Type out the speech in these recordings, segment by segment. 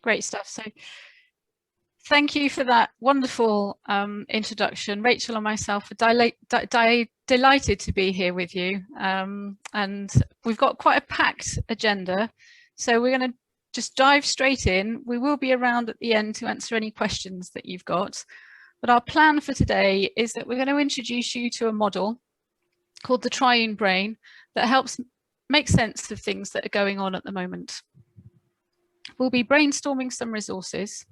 Great stuff. So thank you for that wonderful introduction. Rachel and myself are delighted to be here with you. And we've got quite a packed agenda. So we're going to just dive straight in. We will be around at the end to answer any questions that you've got. But our plan for today is that we're going to introduce you to a model called the triune brain that helps make sense of things that are going on at the moment. We'll be brainstorming some resources,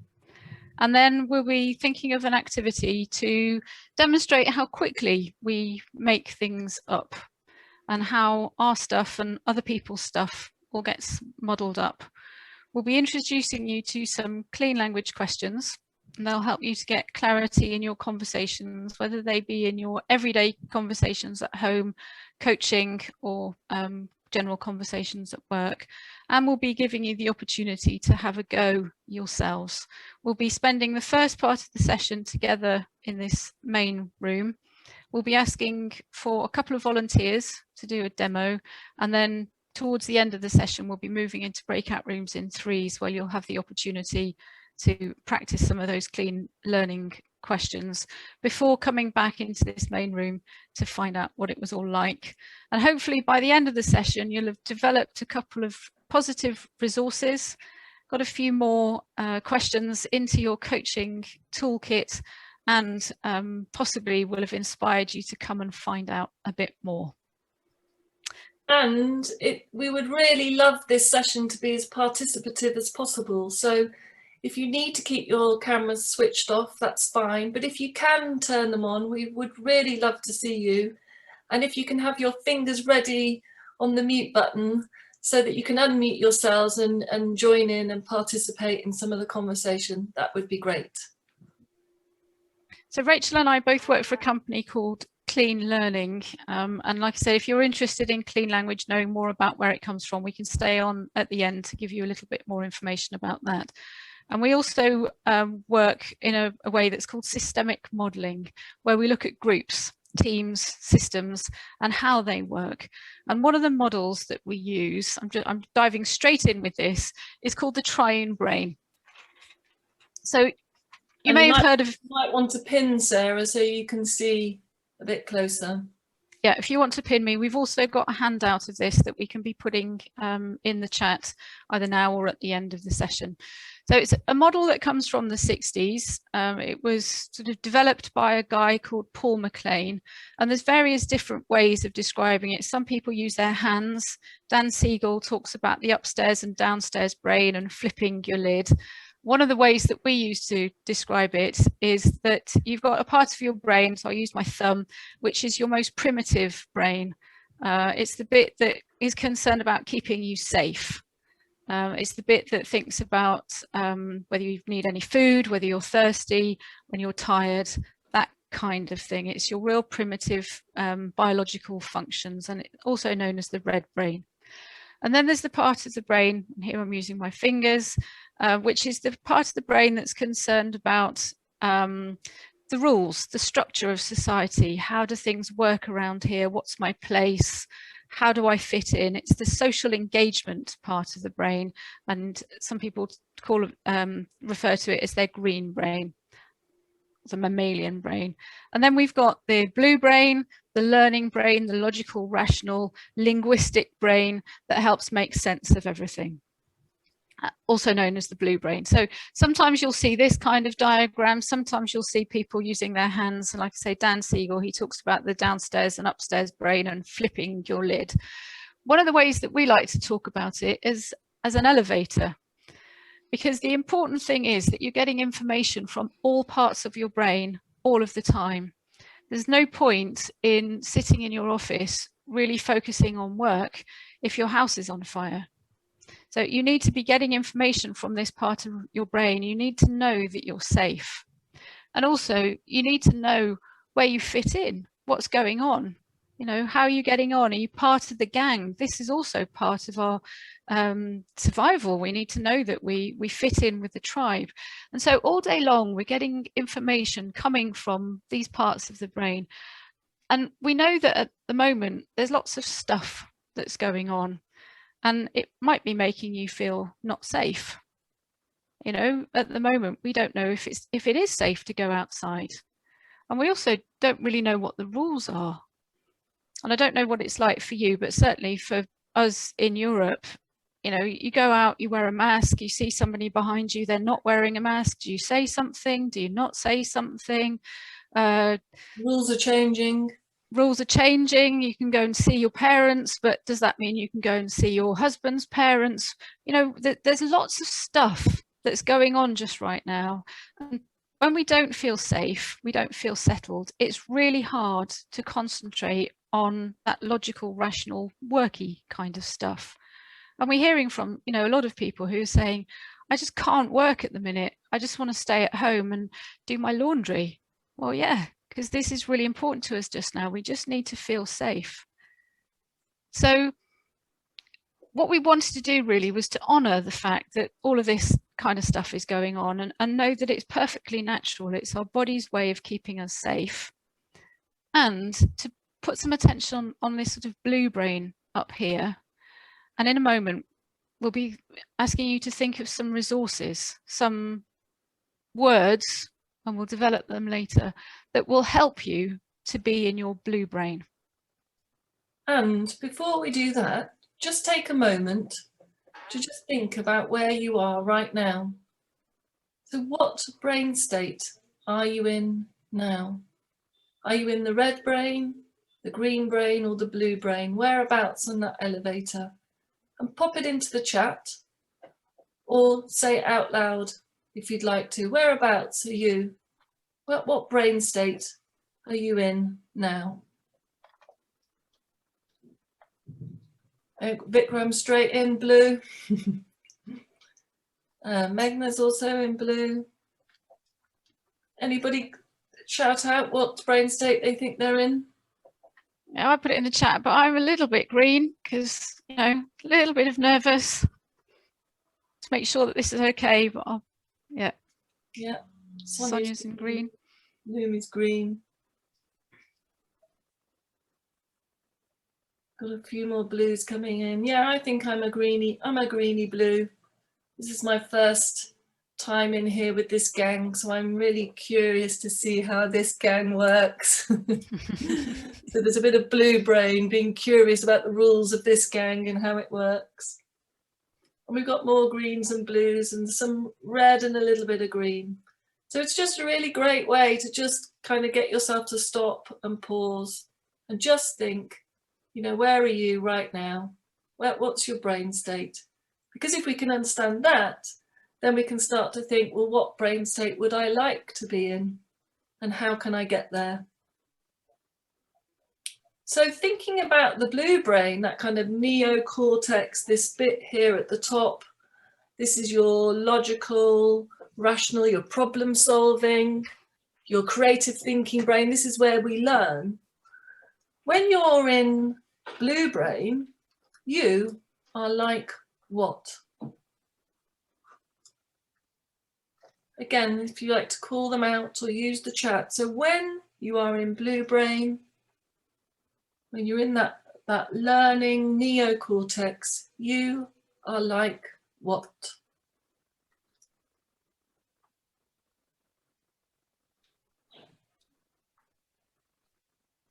and then we'll be thinking of an activity to demonstrate how quickly we make things up and how our stuff and other people's stuff all gets modelled up. We'll be introducing you to some clean language questions, and they'll help you to get clarity in your conversations, whether they be in your everyday conversations at home, coaching, or general conversations at work. And we'll be giving you the opportunity to have a go yourselves. We'll be spending the first part of the session together in this main room. We'll be asking for a couple of volunteers to do a demo, and then towards the end of the session, we'll be moving into breakout rooms in threes where you'll have the opportunity to practice some of those clean learning questions before coming back into this main room to find out what it was all like. And hopefully by the end of the session, you'll have developed a couple of positive resources, got a few more questions into your coaching toolkit, and possibly will have inspired you to come and find out a bit more. And we would really love this session to be as participative as possible. So if you need to keep your cameras switched off, that's fine. But if you can turn them on, we would really love to see you. And if you can have your fingers ready on the mute button so that you can unmute yourselves and join in and participate in some of the conversation, that would be great. So Rachel and I both work for a company called Clean Learning. And like I said, if you're interested in clean language, knowing more about where it comes from, we can stay on at the end to give you a little bit more information about that. And we also work in a way that's called systemic modelling, where we look at groups, teams, systems, and how they work. And one of the models that we use, I'm diving straight in with this, is called the triune brain. So you may have heard of... You might want to pin, Sarah, so you can see a bit closer. Yeah, if you want to pin me, we've also got a handout of this that we can be putting in the chat either now or at the end of the session. So it's a model that comes from the 60s. It was sort of developed by a guy called Paul MacLean, and there's various different ways of describing it. Some people use their hands. Dan Siegel talks about the upstairs and downstairs brain and flipping your lid. One of the ways that we use to describe it is that you've got a part of your brain, so I use my thumb, which is your most primitive brain. It's the bit that is concerned about keeping you safe. It's the bit that thinks about whether you need any food, whether you're thirsty, when you're tired, that kind of thing. It's your real primitive biological functions, and it's also known as the red brain. And then there's the part of the brain, and here I'm using my fingers, which is the part of the brain that's concerned about the rules, the structure of society. How do things work around here? What's my place? How do I fit in? It's the social engagement part of the brain, and some people refer to it as their green brain, the mammalian brain. And then we've got the blue brain, the learning brain, the logical, rational, linguistic brain that helps make sense of everything, also known as the blue brain. So sometimes you'll see this kind of diagram, sometimes you'll see people using their hands, and like I say, Dan Siegel, he talks about the downstairs and upstairs brain and flipping your lid. One of the ways that we like to talk about it is as an elevator, because the important thing is that you're getting information from all parts of your brain all of the time. There's no point in sitting in your office really focusing on work if your house is on fire. So you need to be getting information from this part of your brain. You need to know that you're safe. And also you need to know where you fit in, what's going on. You know, how are you getting on? Are you part of the gang? This is also part of our survival. We need to know that we fit in with the tribe. And so all day long, we're getting information coming from these parts of the brain. And we know that at the moment, there's lots of stuff that's going on, and it might be making you feel not safe. You know, at the moment, we don't know if it is safe to go outside. And we also don't really know what the rules are. And I don't know what it's like for you, but certainly for us in Europe, you know, you go out, you wear a mask, you see somebody behind you, they're not wearing a mask. Do you say something? Do you not say something? Rules are changing. Rules are changing. You can go and see your parents, but does that mean you can go and see your husband's parents? You know, there's lots of stuff that's going on just right now. And when we don't feel safe, we don't feel settled, it's really hard to concentrate on that logical, rational, worky kind of stuff. And we're hearing from, you know, a lot of people who are saying, I just can't work at the minute. I just want to stay at home and do my laundry. Well, yeah, because this is really important to us just now. We just need to feel safe. So what we wanted to do really was to honour the fact that all of this kind of stuff is going on, and know that it's perfectly natural. It's our body's way of keeping us safe. And to put some attention on this sort of blue brain up here. And in a moment, we'll be asking you to think of some resources, some words, and we'll develop them later, that will help you to be in your blue brain. And before we do that, just take a moment to just think about where you are right now. So what brain state are you in now? Are you in the red brain, the green brain, or the blue brain? Whereabouts on that elevator? And pop it into the chat, or say it out loud if you'd like to. Whereabouts are you? What brain state are you in now? Vikram straight in blue. Megna's also in blue. Anybody shout out what brain state they think they're in? Yeah, I put it in the chat, but I'm a little bit green because, you know, a little bit of nervous to make sure that this is okay. But yeah. Yeah. Sonia's in green. Lumi's green. Got a few more blues coming in. Yeah, I think I'm a greenie blue. This is my first time in here with this gang, so I'm really curious to see how this gang works. So there's a bit of blue brain, being curious about the rules of this gang and how it works. And we've got more greens and blues and some red and a little bit of green. So it's just a really great way to just kind of get yourself to stop and pause and just think, you know, where are you right now? What's your brain state? Because if we can understand that, then we can start to think, well, what brain state would I like to be in? And how can I get there? So thinking about the blue brain, that kind of neocortex, this bit here at the top, this is your logical, rational, your problem solving, your creative thinking brain. This is where we learn. When you're in blue brain, you are like what? Again, if you like to call them out or use the chat. So when you are in blue brain, when you're in that learning neocortex, you are like what?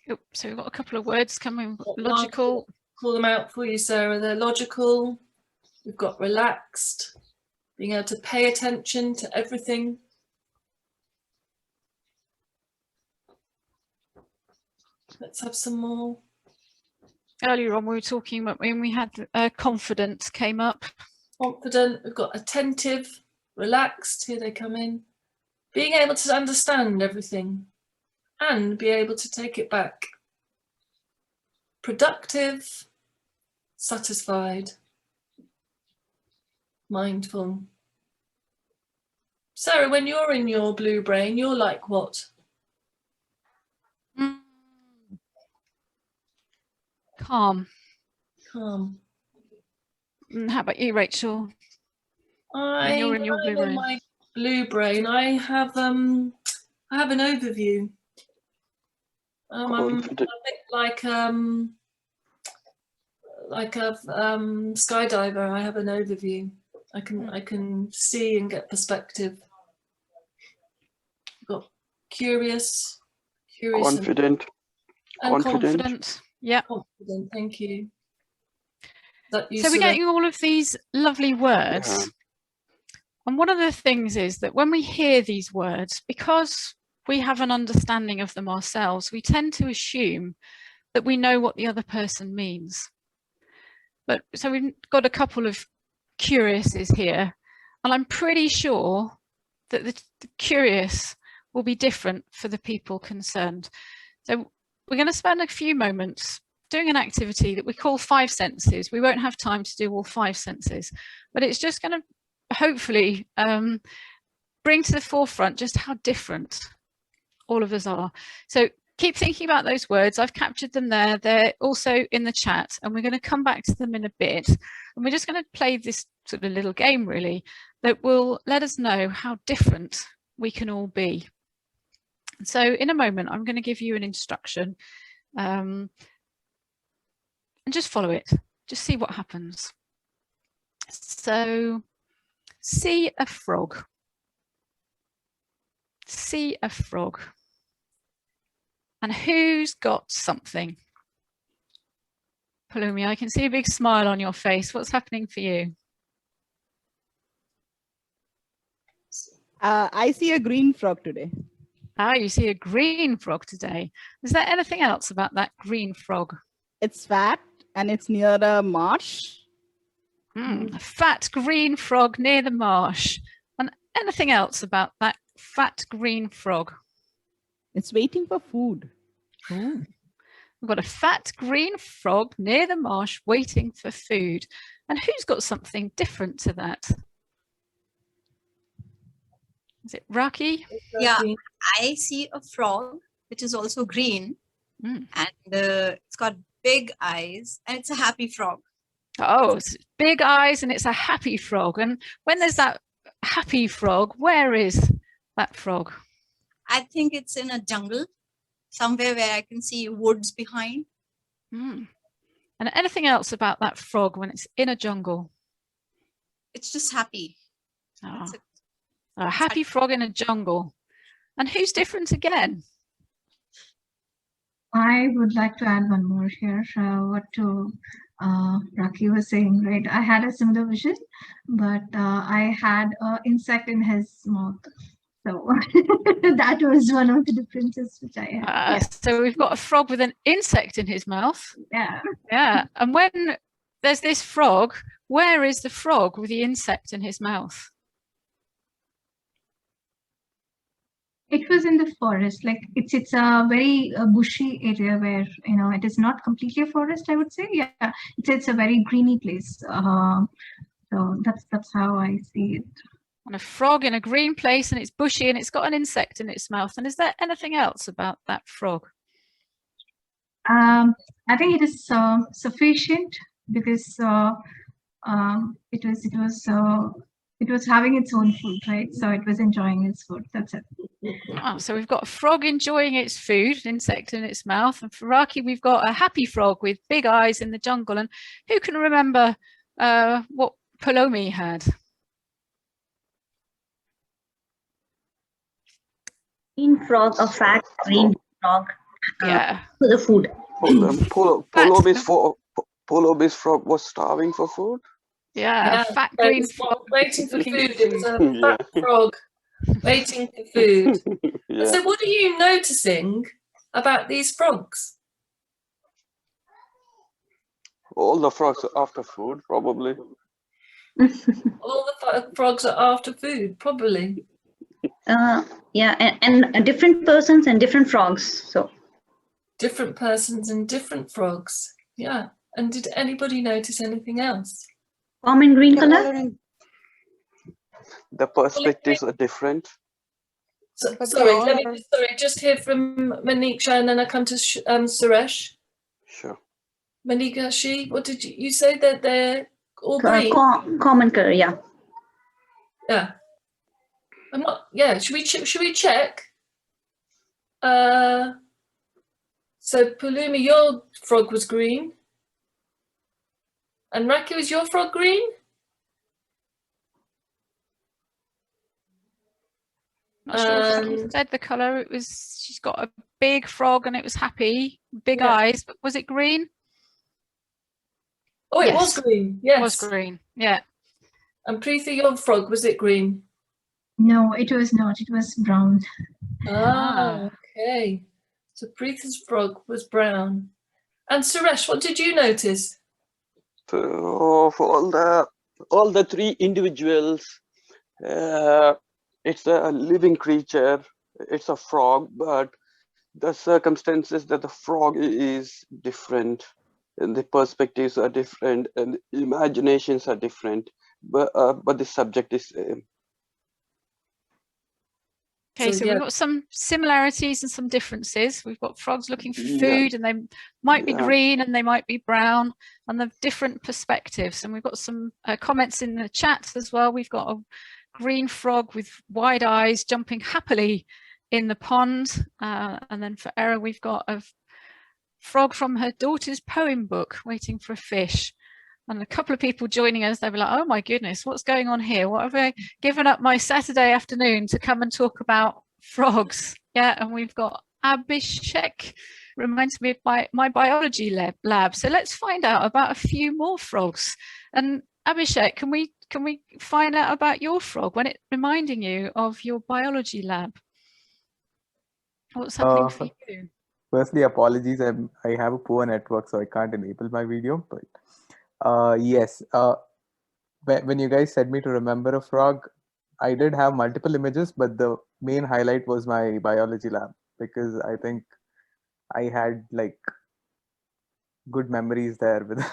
Oh, so we've got a couple of words coming. Logical. Call them out for you, Sarah. They're logical. We've got relaxed, being able to pay attention to everything. Let's have some more. Earlier on, we were talking about when we had confidence came up. Confident, we've got attentive, relaxed, here they come in. Being able to understand everything and be able to take it back. Productive, satisfied, mindful. Sarah, when you're in your blue brain, you're like what? Calm. Calm. And how about you, Rachel? When you're in your blue brain. My blue brain, I have an overview. I'm a bit like a skydiver. I have an overview. I can see and get perspective. Got curious, Confident. and Confident. Yeah. confident. Thank you. That you So we're getting all of these lovely words. Yeah. And one of the things is that when we hear these words, because we have an understanding of them ourselves, we tend to assume that we know what the other person means. But so we've got a couple of curiouses here, and I'm pretty sure that the curious will be different for the people concerned. So we're going to spend a few moments doing an activity that we call 5 senses. We won't have time to do all 5 senses, but it's just going to hopefully bring to the forefront just how different all of us are. So keep thinking about those words. I've captured them there. They're also in the chat, and we're going to come back to them in a bit. And we're just going to play this sort of little game, really, that will let us know how different we can all be. So in a moment, I'm going to give you an instruction and just follow it. Just see what happens. So see a frog. See a frog. And who's got something? Palumi, I can see a big smile on your face. What's happening for you? I see a green frog today. Ah, you see a green frog today. Is there anything else about that green frog? It's fat and it's near a marsh. A fat green frog near the marsh. And anything else about that fat green frog? It's waiting for food. Ooh. We've got a fat green frog near the marsh waiting for food. And who's got something different to that? Is it Raki? Yeah, I see a frog, which is also green, and it's got big eyes, and it's a happy frog. Oh, it's big eyes and it's a happy frog. And when there's that happy frog, where is that frog? I think it's in a jungle, somewhere where I can see woods behind. And anything else about that frog when it's in a jungle? It's just happy. Oh, That's it. a happy frog in a jungle. And who's different again? I would like to add one more here. What Raki was saying, right? I had a similar vision, but I had an insect in his mouth. So that was one of the differences which I had. So we've got a frog with an insect in his mouth. Yeah. Yeah. And when there's this frog, where is the frog with the insect in his mouth? It was in the forest. Like it's a very bushy area where it is not completely a forest. I would say, yeah, it's a very greeny place. So that's how I see it. And a frog in a green place, and it's bushy, and it's got an insect in its mouth. And is there anything else about that frog? I think it is sufficient because it was having its own food, right? So it was enjoying its food. That's it. Oh, so we've got a frog enjoying its food, an insect in its mouth. And for Raki, we've got a happy frog with big eyes in the jungle. And who can remember what Palomi had? Green frog, a fat green frog. Yeah. For the food. Polomi's frog was starving for food. Yeah, a fat green frog waiting for food. It was a fat frog waiting for food. Yeah. So what are you noticing about these frogs? All the frogs are after food, probably. All the frogs are after food, probably. Yeah, and different persons and different frogs. So different persons and different frogs. Yeah. And did anybody notice anything else? Common green color. The perspectives are different. So, sorry, just hear from Manisha, and then I come to Suresh. Sure. Manisha, what did you say that they're all green? Common color, yeah. Yeah. I'm not. Yeah. Should we check? So Palumi, your frog was green. And Raki, was your frog green? Not sure if you said the colour. It was, she's got a big frog and it was happy, big eyes. But was it green? Oh, it was green. Yes. It was green. Yeah. And Preeti, your frog, was it green? No, it was not. It was brown. Ah, okay. So Preeti's frog was brown. And Suresh, what did you notice? So for all the three individuals, it's a living creature. It's a frog, but the circumstances that the frog is different, and the perspectives are different, and the imaginations are different. But the subject is same. Okay, so we've got some similarities and some differences. We've got frogs looking for food, and they might be green and they might be brown, and they're different perspectives. And we've got some comments in the chat as well. We've got a green frog with wide eyes jumping happily in the pond. And then for Era, we've got a frog from her daughter's poem book waiting for a fish. And a couple of people joining us, they'll be like, oh my goodness, what's going on here? What have I given up my Saturday afternoon to come and talk about frogs? Yeah, and we've got Abhishek, reminds me of my biology lab. So let's find out about a few more frogs. And Abhishek, can we find out about your frog when it's reminding you of your biology lab? What's happening for you? Firstly, apologies. I have a poor network, so I can't enable my video, but yes, when you guys said me to remember a frog, I did have multiple images, but the main highlight was my biology lab, because I think I had like good memories there with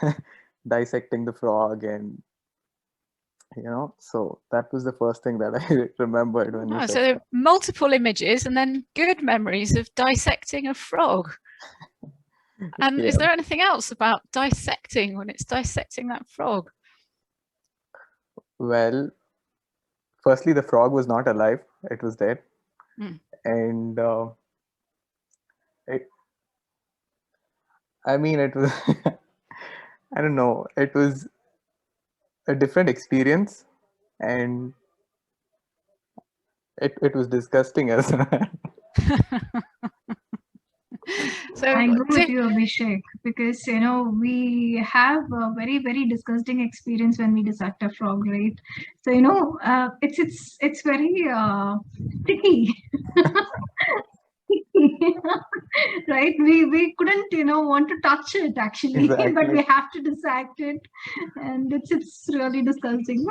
dissecting the frog, and so that was the first thing that I remembered when you said. So there are multiple images and then good memories of dissecting a frog. And is there anything else about dissecting when it's dissecting that frog? Well, firstly, the frog was not alive. It was dead. And it was, I don't know, it was a different experience, and it was disgusting as well. So I agree with you, Abhishek, because we have a very, very disgusting experience when we dissect a frog, right? So it's very sticky. Right, we couldn't want to touch it actually. Exactly. But we have to dissect it, and it's really disgusting.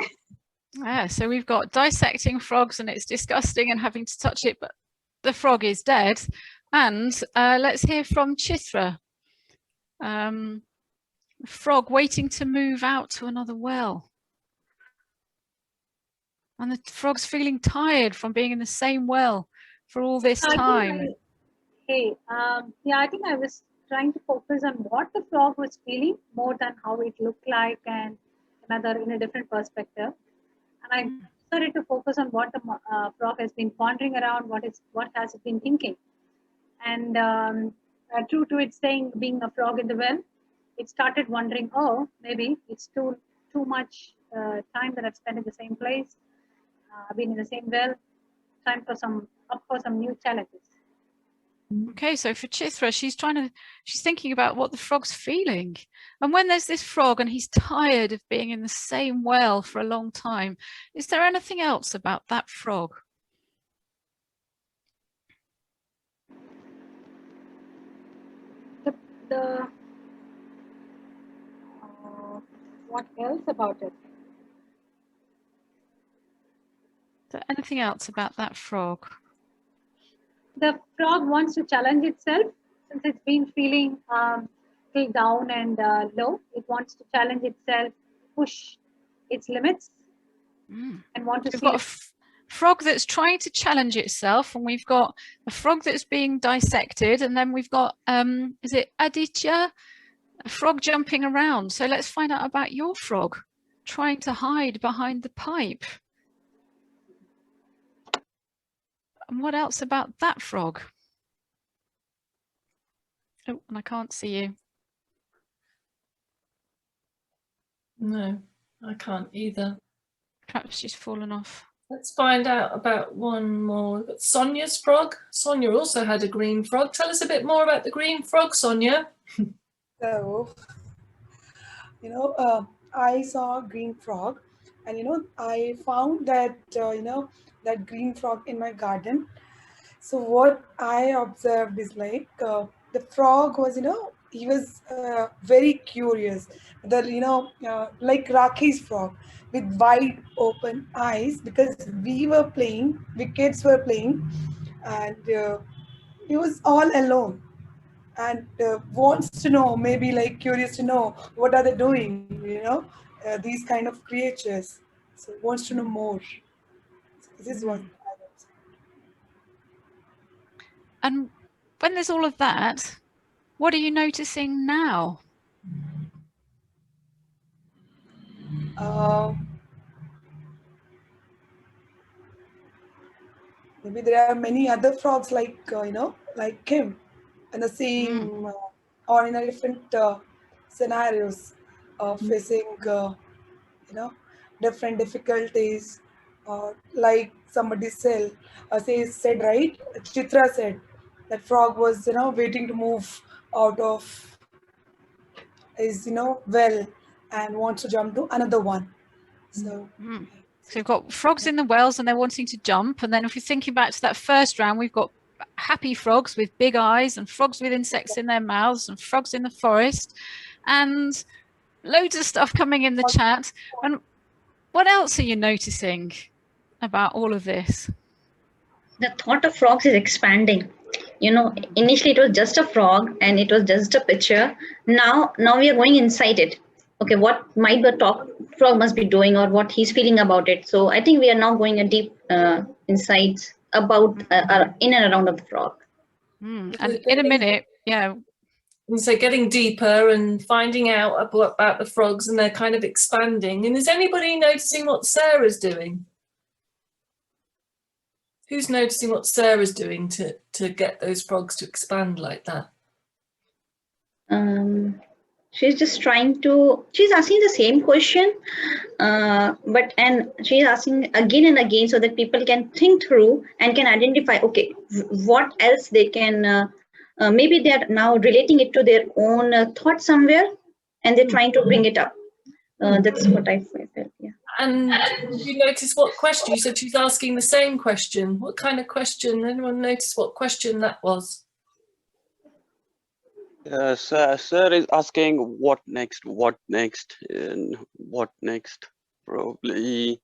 Yeah, so we've got dissecting frogs and it's disgusting and having to touch it, but the frog is dead. And let's hear from Chitra. Frog waiting to move out to another well. And the frog's feeling tired from being in the same well for all this time. I think I was trying to focus on what the frog was feeling more than how it looked like, and in a different perspective. And I started to focus on what the frog has been pondering around, what has it been thinking. And true to its saying, being a frog in the well, it started wondering, oh, maybe it's too much time that I've spent in the same place. I've been in the same well. Time for some new challenges. Okay, so for Chitra, she's thinking about what the frog's feeling. And when there's this frog and he's tired of being in the same well for a long time, is there anything else about that frog? What else about it? Is there anything else about that frog? The frog wants to challenge itself, since it's been feeling down and low. It wants to challenge itself, push its limits, and want to see. We've got a frog that's trying to challenge itself, and we've got a frog that's being dissected, and then we've got is it Aditya, a frog jumping around. So let's find out about your frog trying to hide behind the pipe. And what else about that frog? Oh, and I can't see you. No, I can't either. Perhaps she's fallen off. Let's find out about one more. We've got Sonia's frog. Sonia also had a green frog. Tell us a bit more about the green frog, Sonia. So, I saw a green frog, and I found that that green frog in my garden. So what I observed is like the frog was, he was very curious. Like Raki's frog with wide open eyes, because we kids were playing, and he was all alone and wants to know, maybe like curious to know what are they doing, these kind of creatures. So wants to know more. This is what I observed. And when there's all of that, what are you noticing now? Maybe there are many other frogs like like him, in the same or in a different scenarios, facing different difficulties, like somebody said, right, Chitra said that frog was waiting to move out of his well and wants to jump to another one. So So we've got frogs in the wells and they're wanting to jump. And then if you're thinking back to that first round, we've got happy frogs with big eyes and frogs with insects in their mouths and frogs in the forest and loads of stuff coming in the chat. And what else are you noticing about all of this? The thought of frogs is expanding. Initially it was just a frog and it was just a picture. Now we are going inside it. Okay, what might the frog must be doing, or what he's feeling about it. So I think we are now going a deep insights about in and around of the frog. And in a minute, And so getting deeper and finding out about the frogs, and they're kind of expanding. And is anybody noticing what Sarah's doing? Who's noticing what Sarah's doing to get those frogs to expand like that? She's just she's asking the same question, and she's asking again and again so that people can think through and can identify, okay, what else they can, maybe they're now relating it to their own thought somewhere, and they're trying to bring it up. That's what I felt, yeah. And did you notice what question? You said she's asking the same question. What kind of question? Anyone notice what question that was? Sir is asking what next, and what next. Probably,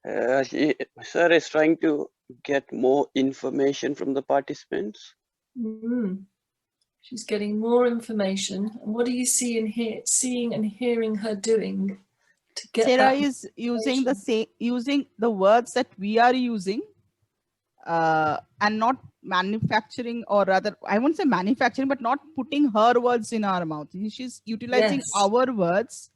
sir is trying to get more information from the participants. She's getting more information. And what are you seeing and hearing her doing to get Sarah that is using the words that we are using, and not manufacturing, or rather, I won't say manufacturing, but not putting her words in our mouth. She's utilizing our words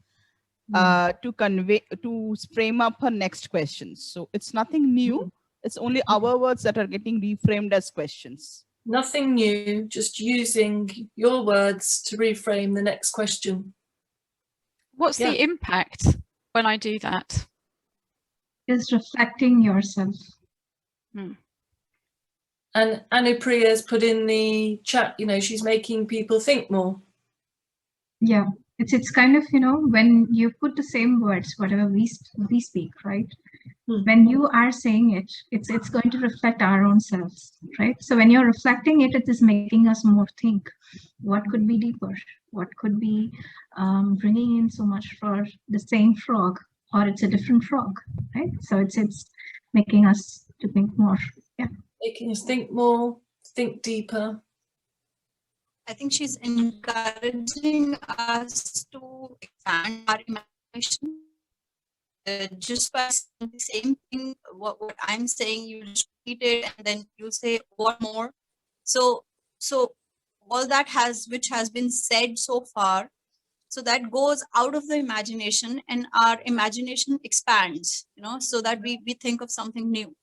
to convey, to frame up her next questions. So it's nothing new. It's only our words that are getting reframed as questions. Nothing new, just using your words to reframe the next question. What's the impact when I do that? Just reflecting yourself. And Anupriya's put in the chat, she's making people think more. Yeah, it's kind of, when you put the same words, whatever we speak, right? When you are saying it, it's going to reflect our own selves, right? So when you're reflecting it, it is making us more think. What could be deeper? What could be bringing in so much for the same frog, or it's a different frog, right? So it's making us to think more. Yeah. Making us think more, think deeper. I think she's encouraging us to expand our imagination. Just by saying the same thing, what I'm saying, you just repeat it and then you say what more. So all that which has been said so far, so that goes out of the imagination and our imagination expands, so that we think of something new.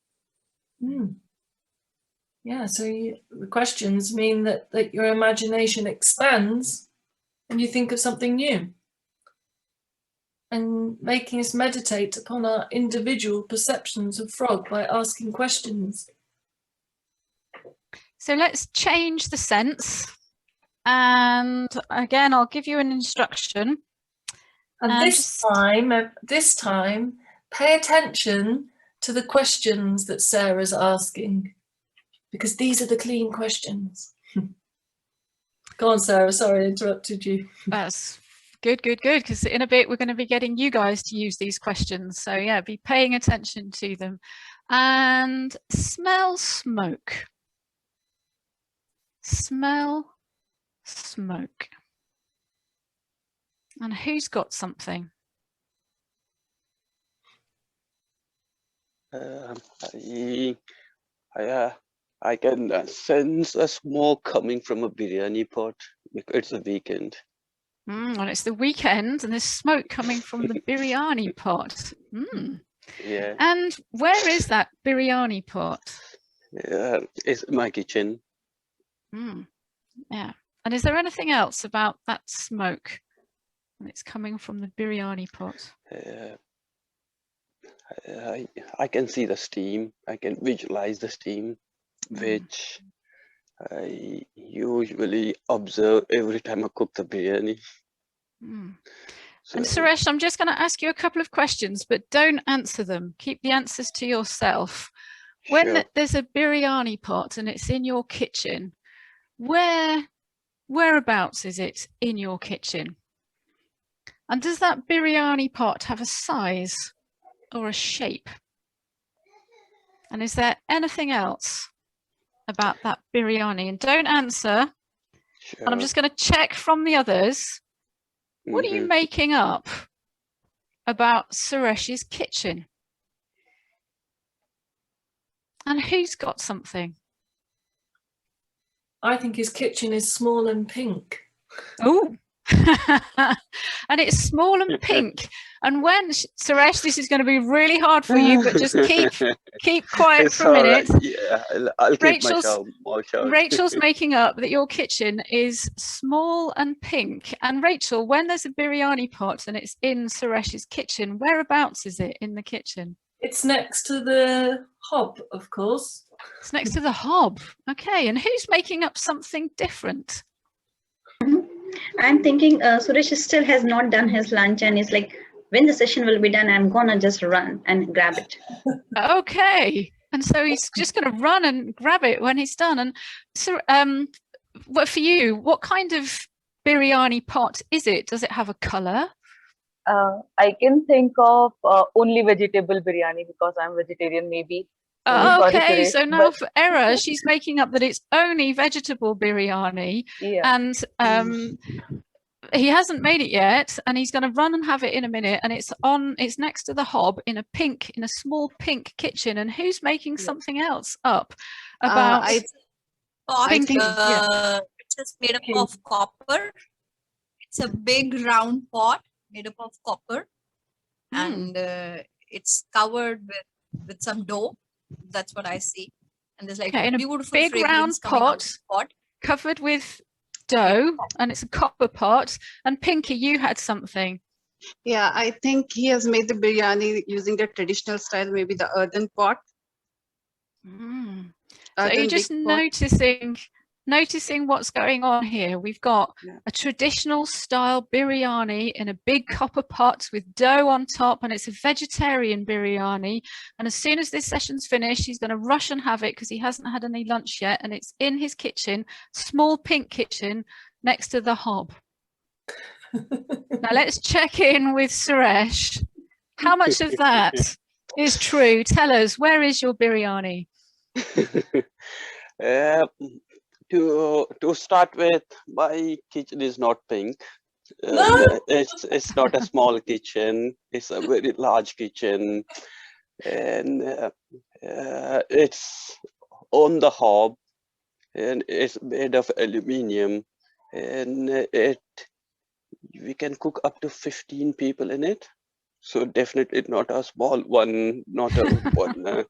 Yeah, so the questions mean that your imagination expands and you think of something new. and making us meditate upon our individual perceptions of frog by asking questions. So let's change the sense. And again, I'll give you an instruction. And this time, pay attention to the questions that Sarah's asking, because these are the clean questions. Go on, Sarah, sorry I interrupted you. That's good, because in a bit we're going to be getting you guys to use these questions. So yeah, be paying attention to them. And smell smoke. Smell smoke. And who's got something? I can sense a smoke coming from a biryani pot because it's a weekend. And it's the weekend and there's smoke coming from the biryani pot. Yeah. And where is that biryani pot? It's my kitchen. Yeah. And is there anything else about that smoke? And it's coming from the biryani pot. I can see the steam. I can visualize the steam, which I usually observe every time I cook the biryani. So, and Suresh, I'm just going to ask you a couple of questions, but don't answer them. Keep the answers to yourself. When there's a biryani pot and it's in your kitchen, whereabouts is it in your kitchen? And does that biryani pot have a size or a shape? And is there anything else about that biryani? And don't answer. And I'm just going to check from the others. What are you making up about Suresh's kitchen? And who's got something? I think his kitchen is small and pink. Oh, and it's small and pink. And when Suresh, this is going to be really hard for you, but just keep quiet it's for a minute. Right. Yeah, I'll keep my mouth shut. Rachel's making up that your kitchen is small and pink. And Rachel, when there's a biryani pot and it's in Suresh's kitchen, whereabouts is it in the kitchen? It's next to the hob, of course. It's next to the hob. Okay, and who's making up something different? I'm thinking Suresh still has not done his lunch and is like, when the session will be done, I'm gonna just run and grab it. Okay, and so he's just going to run and grab it when he's done. And so, what for you? What kind of biryani pot is it? Does it have a color? I can think of only vegetable biryani because I'm vegetarian, maybe. Okay, so now for Era, she's making up that it's only vegetable biryani, and he hasn't made it yet, and he's going to run and have it in a minute. And it's next to the hob in a small pink kitchen. And who's making something else up about? It's just made up of copper. It's a big round pot made up of copper, and it's covered with some dough. That's what I see. And there's like a beautiful big round pot covered with dough, and it's a copper pot. And Pinky, you had something. Yeah, I think he has made the biryani using the traditional style, maybe the earthen pot. So you're just noticing what's going on here. We've got a traditional style biryani in a big copper pot with dough on top, and it's a vegetarian biryani. And as soon as this session's finished, he's going to rush and have it because he hasn't had any lunch yet, and it's in his kitchen, small pink kitchen next to the hob. Now let's check in with Suresh. How much of that is true? Tell us, where is your biryani? To start with, my kitchen is not pink. It's not a small kitchen. It's a very large kitchen, and it's on the hob, and it's made of aluminium, and we can cook up to 15 people in it. So definitely not a small one, not a one.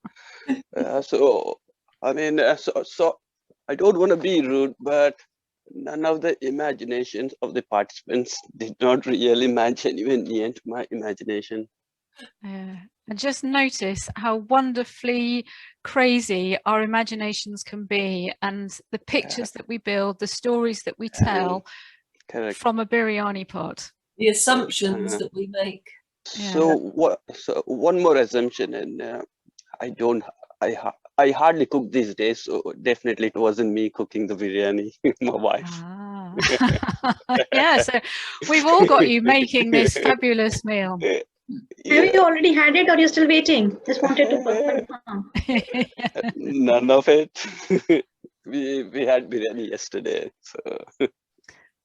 So I mean, so I don't want to be rude, but none of the imaginations of the participants did not really match anywhere near to my imagination. And just notice how wonderfully crazy our imaginations can be, and the pictures that we build, the stories that we tell from a biryani pot. The assumptions that we make. So one more assumption, and I hardly cook these days, so definitely it wasn't me cooking the biryani, my wife. Yeah, so we've all got you making this fabulous meal. Have you already had it, or you're still waiting? Just wanted to confirm. None of it. we had biryani yesterday. So.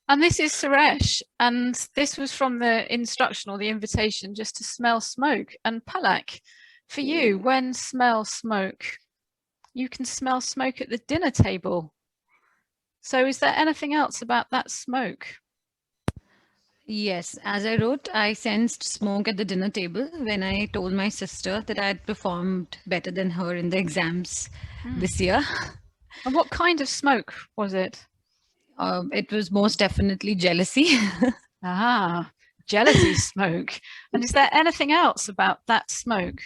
And this is Suresh, and this was from the instruction or the invitation just to smell smoke. And Palak, for you, when smell smoke, you can smell smoke at the dinner table. So is there anything else about that smoke? Yes, as I wrote, I sensed smoke at the dinner table when I told my sister that I had performed better than her in the exams this year. And what kind of smoke was it? It was most definitely jealousy. Jealousy smoke. And is there anything else about that smoke?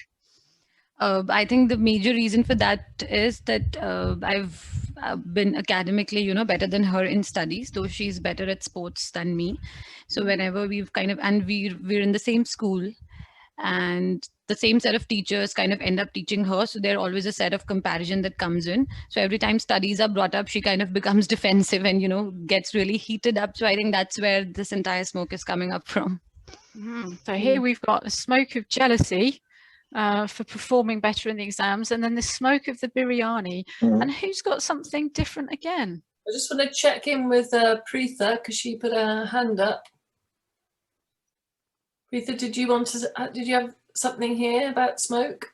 I think the major reason for that is that I've been academically, better than her in studies, though she's better at sports than me. So whenever we've and we're in the same school, and the same set of teachers kind of end up teaching her. So there's always a set of comparison that comes in. So every time studies are brought up, she kind of becomes defensive and, gets really heated up. So I think that's where this entire smoke is coming up from. So here we've got the smoke of jealousy for performing better in the exams, and then the smoke of the biryani. And who's got something different again? I just want to check in with Preetha because she put her hand up. Preetha, did you have something here about smoke?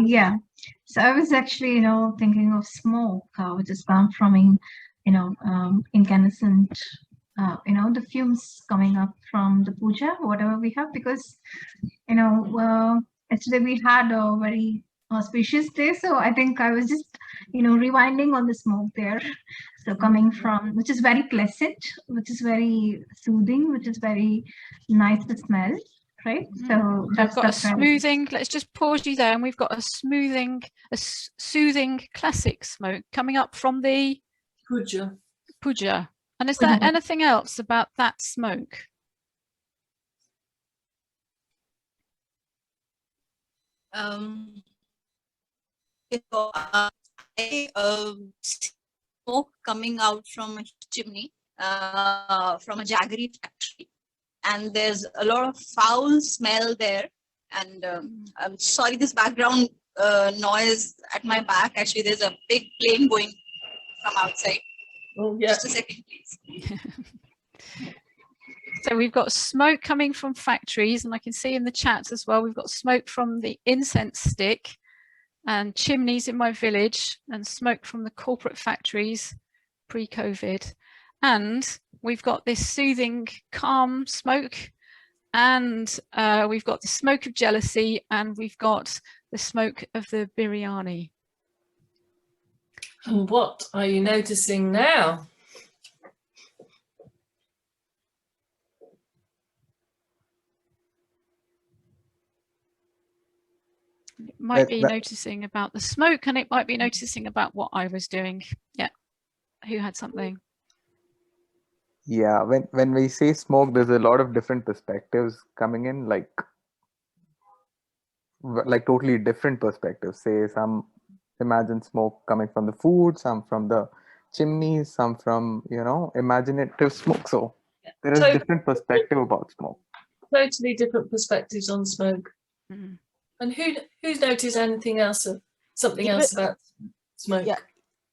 Yeah. So I was actually, thinking of smoke, which is come from, incandescent, the fumes coming up from the puja, whatever we have, because, yesterday we had a very auspicious day. So I think I was just, rewinding on the smoke there. So coming from, which is very pleasant, which is very soothing, which is very nice to smell. Right, so that's got a smoothing. Let's just pause you there, and we've got a soothing classic smoke coming up from the puja. And is there anything else about that smoke? Smoke coming out from a chimney, from a jaggery factory. And there's a lot of foul smell there. And I'm sorry, this background noise at my back. Actually, there's a big plane going from outside. Oh, yeah. Just a second, please. So we've got smoke coming from factories, and I can see in the chat as well, we've got smoke from the incense stick and chimneys in my village, and smoke from the corporate factories pre-COVID. And we've got this soothing, calm smoke, and we've got the smoke of jealousy, and we've got the smoke of the biryani. And what are you noticing now? It might be noticing about the smoke, and it might be noticing about what I was doing. Yeah. Who had something? Yeah, when we say smoke, there's a lot of different perspectives coming in, like totally different perspectives. Say some imagine smoke coming from the food, some from the chimneys, some from imaginative smoke. So there is different perspective about smoke. Totally different perspectives on smoke. And who's noticed anything else, something else about smoke? Yeah,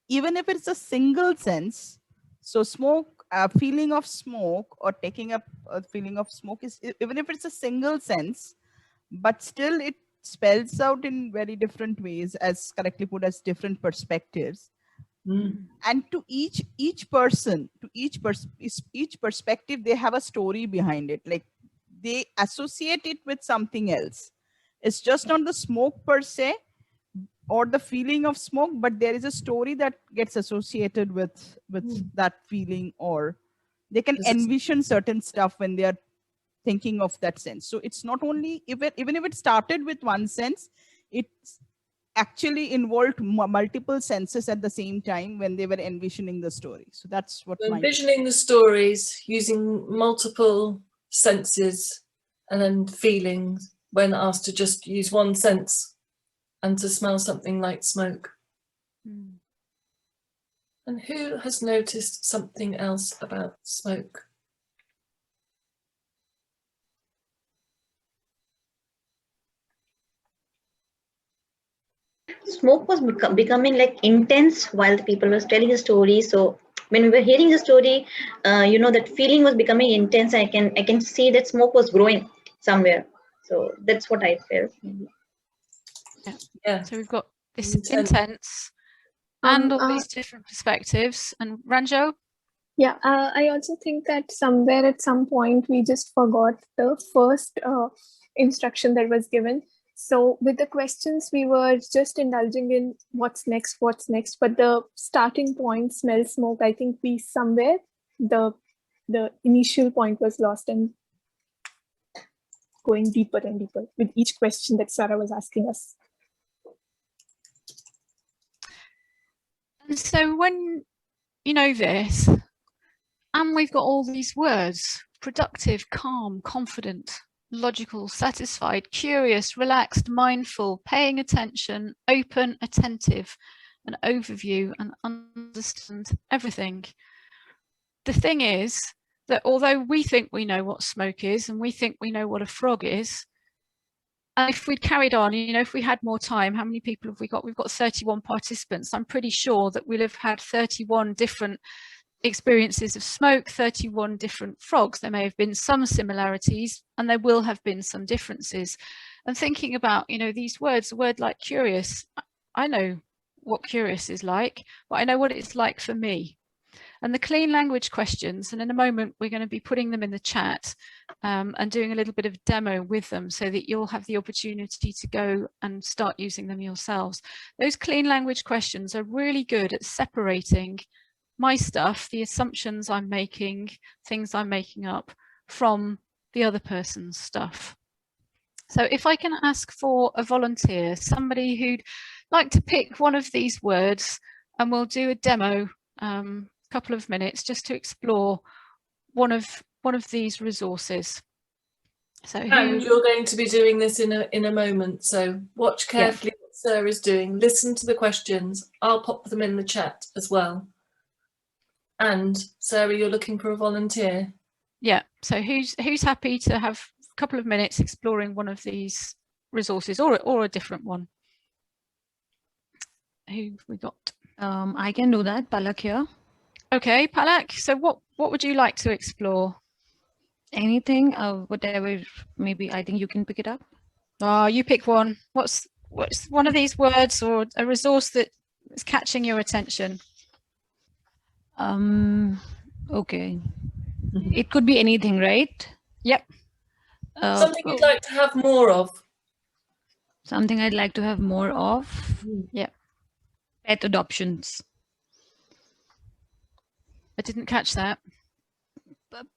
even if it's a single sense. So smoke, a feeling of smoke or taking up a feeling of smoke is, even if it's a single sense, but still it spells out in very different ways, as correctly put, as different perspectives. And to each person, to each perspective, they have a story behind it. Like they associate it with something else. It's just not the smoke per se, or the feeling of smoke, but there is a story that gets associated with that feeling, or they can envision certain stuff when they are thinking of that sense. So it's not only even if it started with one sense, it's actually involved multiple senses at the same time when they were envisioning the story. So that's what envisioning the stories using multiple senses and then feelings when asked to just use one sense and to smell something like smoke. And who has noticed something else about smoke? Smoke was becoming like intense while the people was telling the story. So when we were hearing the story, that feeling was becoming intense. I can see that smoke was growing somewhere. So that's what I felt. Yeah. So we've got this intense and all these different perspectives. And Ranjo? Yeah, I also think that somewhere at some point we just forgot the first instruction that was given. So with the questions, we were just indulging in what's next. But the starting point, smell, smoke, I think we somewhere, the initial point was lost and going deeper and deeper with each question that Sarah was asking us. And so when you know this, and we've got all these words: productive, calm, confident, logical, satisfied, curious, relaxed, mindful, paying attention, open, attentive, an overview, and understand everything. The thing is that although we think we know what smoke is and we think we know what a frog is, and if we'd carried on, if we had more time, how many people have we got? We've got 31 participants. I'm pretty sure that we'll have had 31 different experiences of smoke, 31 different frogs. There may have been some similarities and there will have been some differences. And thinking about, these words, a word like curious, I know what curious is like, but I know what it's like for me. And the clean language questions, and in a moment we're going to be putting them in the chat and doing a little bit of demo with them so that you'll have the opportunity to go and start using them yourselves. Those clean language questions are really good at separating my stuff, the assumptions I'm making, things I'm making up, from the other person's stuff. So if I can ask for a volunteer, somebody who'd like to pick one of these words, and we'll do a demo, couple of minutes just to explore one of these resources. So and you're going to be doing this in a moment, so watch carefully what Sarah's doing, listen to the questions. I'll pop them in the chat as well. And Sarah, you're looking for a volunteer? Yeah, so who's happy to have a couple of minutes exploring one of these resources, or a different one? Who have we got? I can do that. Palak here. Okay, Palak, so what would you like to explore? Anything, whatever, maybe. I think you can pick it up. You pick one. What's one of these words or a resource that is catching your attention? Okay. It could be anything, right? Yep. Something you'd like to have more of. Something I'd like to have more of. Yeah. Pet adoptions. I didn't catch that.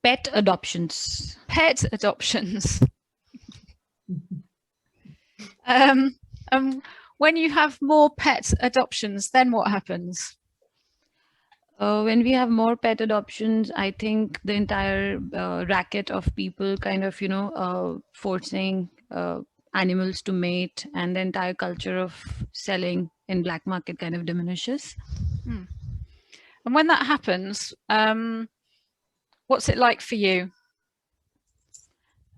Pet adoptions. Pet adoptions. When you have more pet adoptions, then what happens? When we have more pet adoptions, I think the entire racket of people kind of, forcing animals to mate, and the entire culture of selling in black market kind of diminishes. And when that happens, what's it like for you?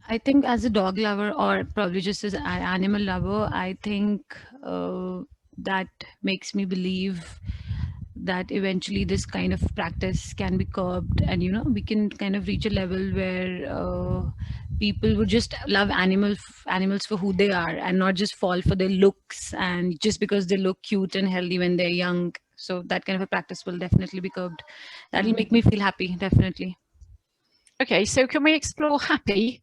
I think as a dog lover, or probably just as an animal lover, I think that makes me believe that eventually this kind of practice can be curbed, and we can kind of reach a level where people would just love animals for who they are, and not just fall for their looks and just because they look cute and healthy when they're young. So that kind of a practice will definitely be curbed. That'll make me feel happy, definitely. Okay, so can we explore happy?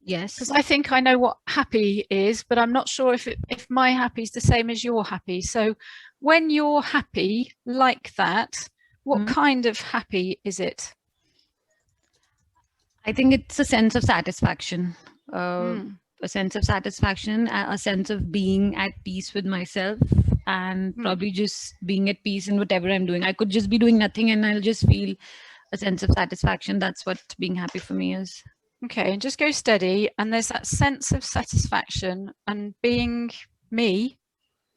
Yes. Because I think I know what happy is, but I'm not sure if my happy is the same as your happy. So when you're happy like that, what kind of happy is it? I think it's a sense of satisfaction, a sense of satisfaction, a sense of being at peace with myself, and probably just being at peace in whatever I'm doing. I could just be doing nothing and I'll just feel a sense of satisfaction. That's what being happy for me is. Okay, and just go steady. And there's that sense of satisfaction and being me.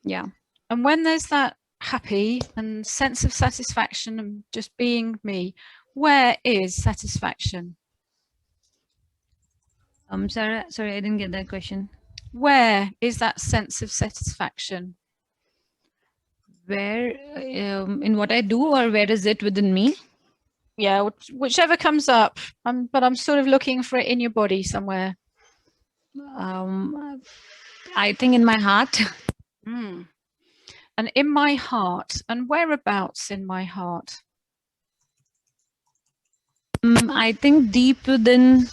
Yeah. And when there's that happy and sense of satisfaction and just being me, where is satisfaction? Sarah, sorry, I didn't get that question. Where is that sense of satisfaction? Where, in what I do, or where is it within me? Yeah, whichever comes up. But I'm sort of looking for it in your body somewhere. I think in my heart. And in my heart, and whereabouts in my heart? I think deep within,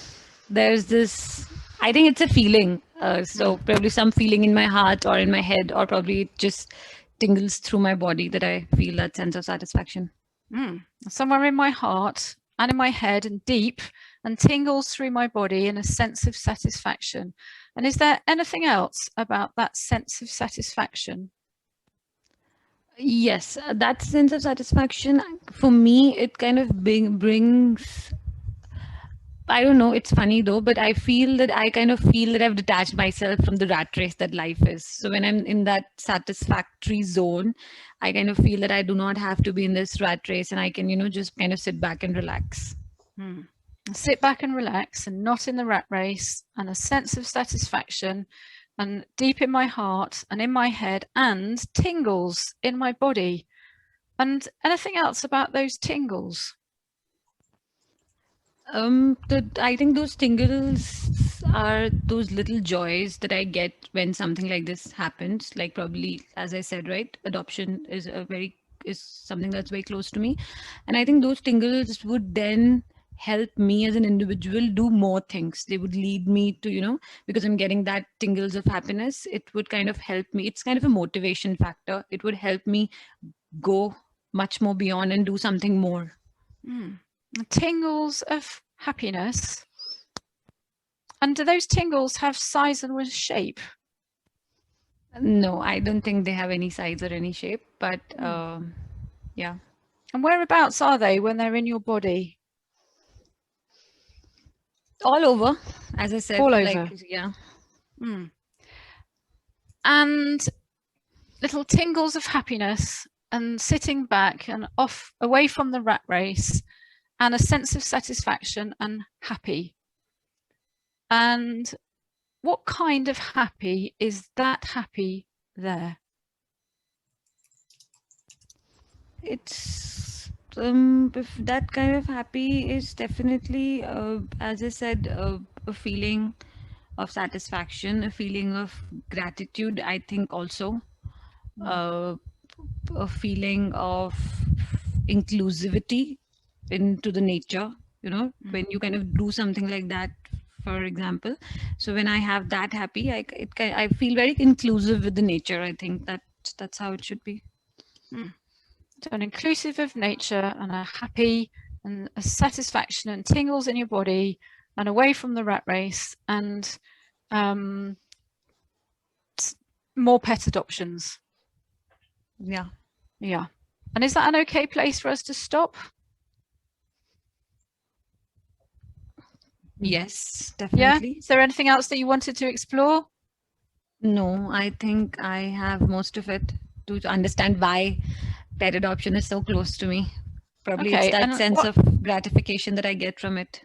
there's this, I think it's a feeling. So probably some feeling in my heart or in my head, or probably it just tingles through my body that I feel that sense of satisfaction. Somewhere in my heart and in my head and deep, and tingles through my body in a sense of satisfaction. And is there anything else about that sense of satisfaction? Yes, that sense of satisfaction, for me, it kind of brings, I don't know, it's funny though, but I feel that I kind of feel that I've detached myself from the rat race that life is. So when I'm in that satisfactory zone, I kind of feel that I do not have to be in this rat race, and I can, just kind of sit back and relax. Sit back and relax and not in the rat race, and a sense of satisfaction and deep in my heart and in my head and tingles in my body. And anything else about those tingles? I think those tingles are those little joys that I get when something like this happens. Like probably, as I said, right, adoption is something that's very close to me, and I think those tingles would then help me as an individual do more things. They would lead me to, because I'm getting that tingles of happiness, it would kind of help me. It's kind of a motivation factor. It would help me go much more beyond and do something more. Tingles of happiness. And do those tingles have size and shape? No, I don't think they have any size or any shape, but yeah. And whereabouts are they when they're in your body? All over, as I said. All over. Yeah. And little tingles of happiness and sitting back and away from the rat race, and a sense of satisfaction and happy. And what kind of happy is that happy there? It's if that kind of happy is definitely, as I said, a feeling of satisfaction, a feeling of gratitude. I think also a feeling of inclusivity into the nature. When you kind of do something like that, for example. So when I have that happy, I feel very inclusive with the nature. I think that's how it should be. So an inclusive of nature and a happy and a satisfaction and tingles in your body and away from the rat race, and more pet adoptions. Yeah. And is that an okay place for us to stop? Yes, definitely. Yeah. Is there anything else that you wanted to explore? No, I think I have most of it to understand why pet adoption is so close to me. Probably it's that sense of gratification that I get from it.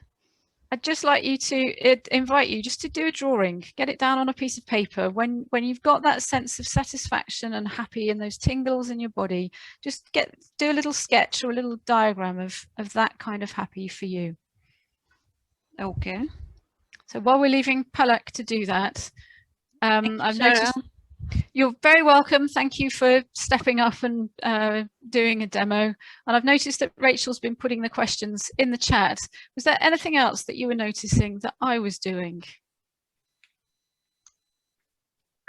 I'd just like you to invite you just to do a drawing, get it down on a piece of paper. When you've got that sense of satisfaction and happy and those tingles in your body, just do a little sketch or a little diagram of that kind of happy for you. Okay. So while we're leaving Palak to do that, I've noticed. You're very welcome. Thank you for stepping up and doing a demo. And I've noticed that Rachel's been putting the questions in the chat. Was there anything else that you were noticing that I was doing?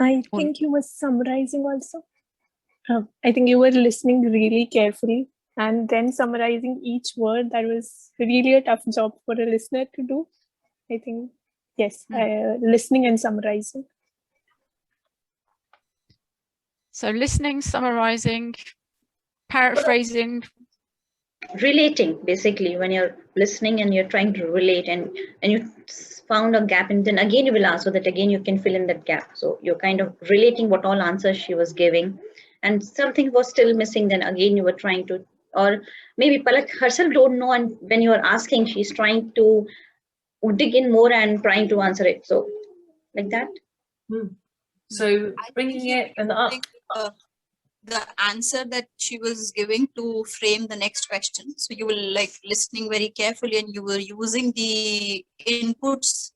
I think you were summarizing also. I think you were listening really carefully and then summarizing each word. That was really a tough job for a listener to do. I think, yes, listening and summarizing. So listening, summarizing, paraphrasing. Relating, basically, when you're listening and you're trying to relate and you found a gap, and then again you will ask so that again you can fill in that gap. So you're kind of relating what all answers she was giving, and something was still missing, then again you were trying to, or maybe Palak herself don't know, and when you are asking she's trying to dig in more and trying to answer it, so like that. So bringing it and up the answer that she was giving to frame the next question. So you were like listening very carefully and you were using the inputs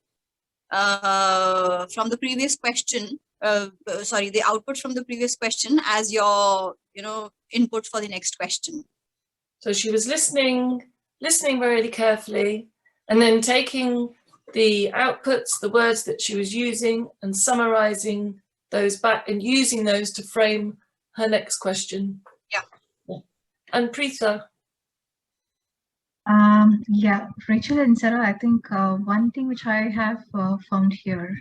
from the previous question, the output from the previous question as your, input for the next question. So she was listening very carefully, and then taking the outputs, the words that she was using, and summarizing those back and using those to frame her next question. Yeah. And Preetha. Yeah, Rachel and Sarah, I think one thing which I have found here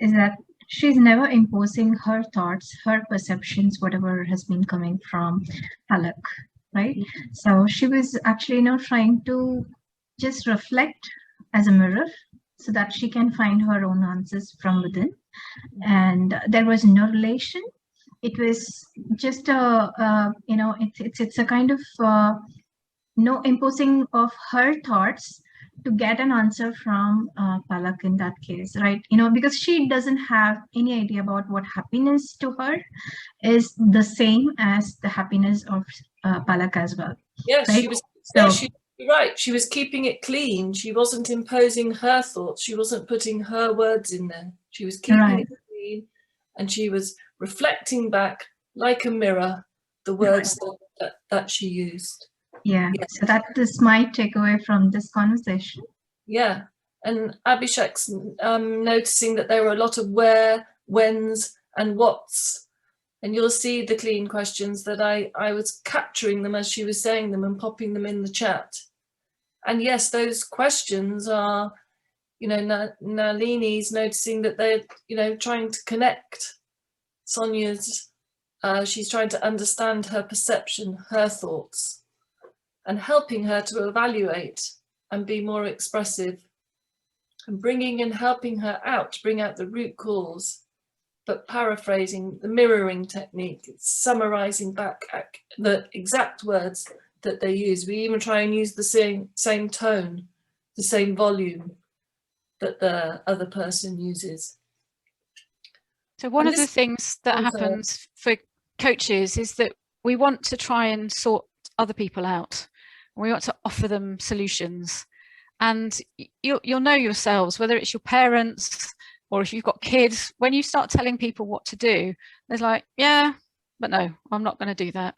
is that she's never imposing her thoughts, her perceptions, whatever has been coming from Palak, right? So she was actually, trying to just reflect as a mirror so that she can find her own answers from within. And there was no relation. It was just it's a kind of no imposing of her thoughts to get an answer from Palak in that case, right? Because she doesn't have any idea about what happiness to her is the same as the happiness of Palak as well. Yes, right? You're right. She was keeping it clean. She wasn't imposing her thoughts. She wasn't putting her words in there. She was keeping it clean, and she was reflecting back like a mirror the words that she used. Yeah, so that is my takeaway from this conversation. Yeah, and Abhishek's noticing that there were a lot of where, whens, and whats. And you'll see the clean questions that I was capturing them as she was saying them and popping them in the chat. And yes, those questions are, Nalini's noticing that they're, trying to connect. Sonia's, she's trying to understand her perception, her thoughts, and helping her to evaluate and be more expressive, and bringing and helping her out to bring out the root cause, but paraphrasing the mirroring technique, summarizing back the exact words that they use. We even try and use the same tone, the same volume that the other person uses. So one of the things that happens for coaches is that we want to try and sort other people out. We want to offer them solutions. And you'll know yourselves, whether it's your parents or if you've got kids, when you start telling people what to do, there's like, yeah, but no, I'm not going to do that.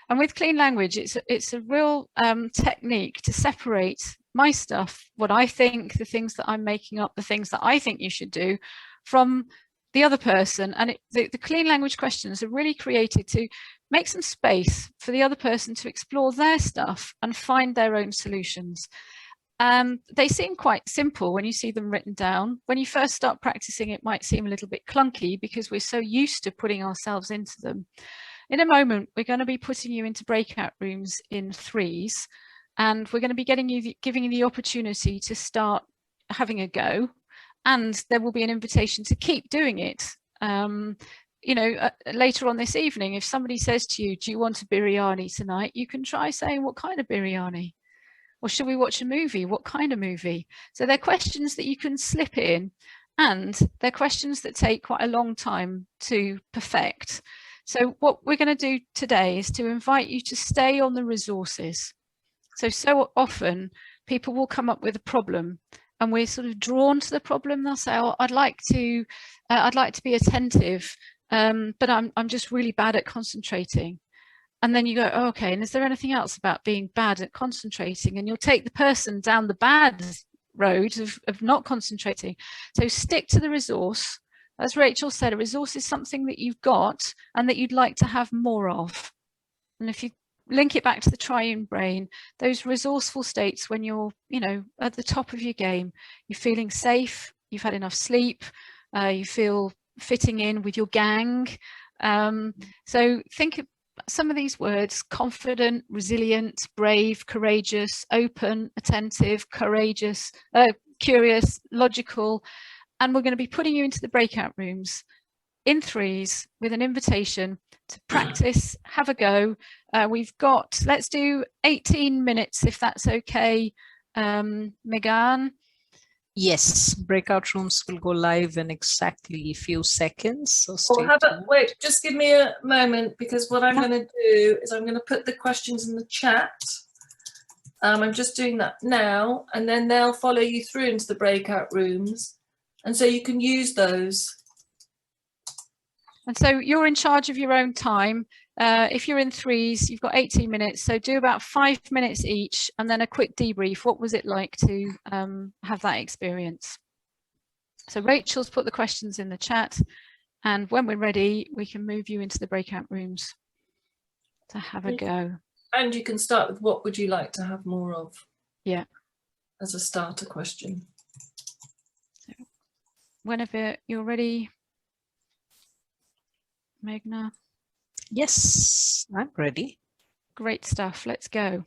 And with clean language, it's a real technique to separate my stuff, what I think, the things that I'm making up, the things that I think you should do, from the other person. And the clean language questions are really created to make some space for the other person to explore their stuff and find their own solutions. They seem quite simple when you see them written down. When you first start practicing, it might seem a little bit clunky because we're so used to putting ourselves into them. In a moment, we're going to be putting you into breakout rooms in threes, and we're going to be giving you the opportunity to start having a go, and there will be an invitation to keep doing it. Later on this evening, if somebody says to you, do you want a biryani tonight? You can try saying, what kind of biryani? Or should we watch a movie? What kind of movie? So they're questions that you can slip in, and they're questions that take quite a long time to perfect. So what we're going to do today is to invite you to stay on the resources. So often people will come up with a problem and we're sort of drawn to the problem. They'll say, oh, I'd like to be attentive, but I'm just really bad at concentrating. And then you go, oh, okay, and is there anything else about being bad at concentrating? And you'll take the person down the bad road of not concentrating. So stick to the resource, As Rachel said, a resource is something that you've got and that you'd like to have more of. And if you link it back to the triune brain, those resourceful states when you're, at the top of your game, you're feeling safe, you've had enough sleep, you feel fitting in with your gang. So think of some of these words: confident, resilient, brave, courageous, open, attentive, courageous, curious, logical. And we're going to be putting you into the breakout rooms in threes with an invitation to practice, have a go. We've got, let's do 18 minutes if that's okay, Megan. Yes, breakout rooms will go live in exactly a few seconds. So stay wait, just give me a moment, because what I'm going to do is I'm going to put the questions in the chat. I'm just doing that now, and then they'll follow you through into the breakout rooms. And so you can use those. And so you're in charge of your own time. If you're in threes, you've got 18 minutes. So do about 5 minutes each, and then a quick debrief. What was it like to have that experience? So Rachel's put the questions in the chat, and when we're ready, we can move you into the breakout rooms to have a go. And you can start with, what would you like to have more of? Yeah. As a starter question. So whenever you're ready, Meghna. Yes, I'm ready. Great stuff. Let's go.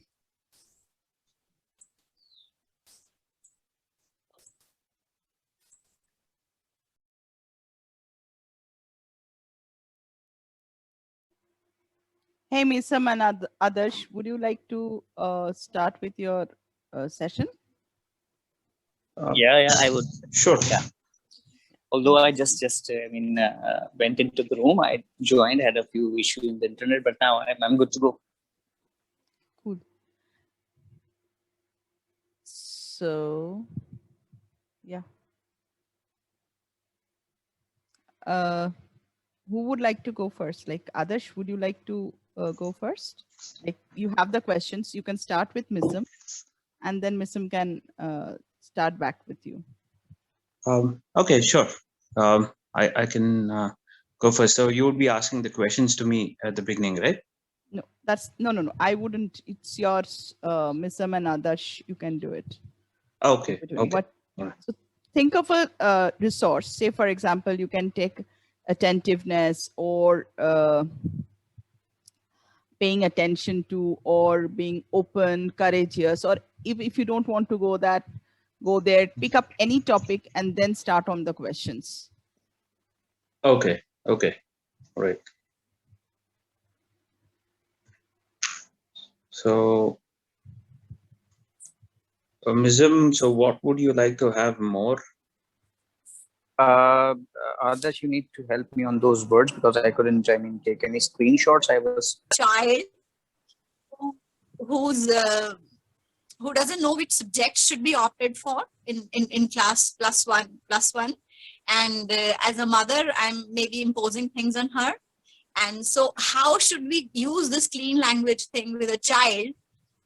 Hey, Misam and Adarsh, would you like to start with your session? Yeah, I would. Sure. Yeah. Although I just went into the room, I joined, had a few issues in the internet, but now I'm good to go. Cool. So, yeah. Who would like to go first? Like Adarsh, would you like to go first? Like, you have the questions, you can start with Misam, and then Misam can start back with you. Okay, sure. I can go first. So you would be asking the questions to me at the beginning, right? No, that's no. I wouldn't. It's yours, Misam and Adarsh. You can do it. Okay. Okay. What? So think of a resource. Say, for example, you can take attentiveness, or paying attention to, or being open, courageous, or if you don't want to go there, pick up any topic and then start on the questions. Okay. Okay. All right. So, Mism, so what would you like to have more? Adarsh, you need to help me on those words, because I couldn't, take any screenshots. I was Child who doesn't know which subject should be opted for in class plus one, and as a mother, I'm maybe imposing things on her. And so how should we use this clean language thing with a child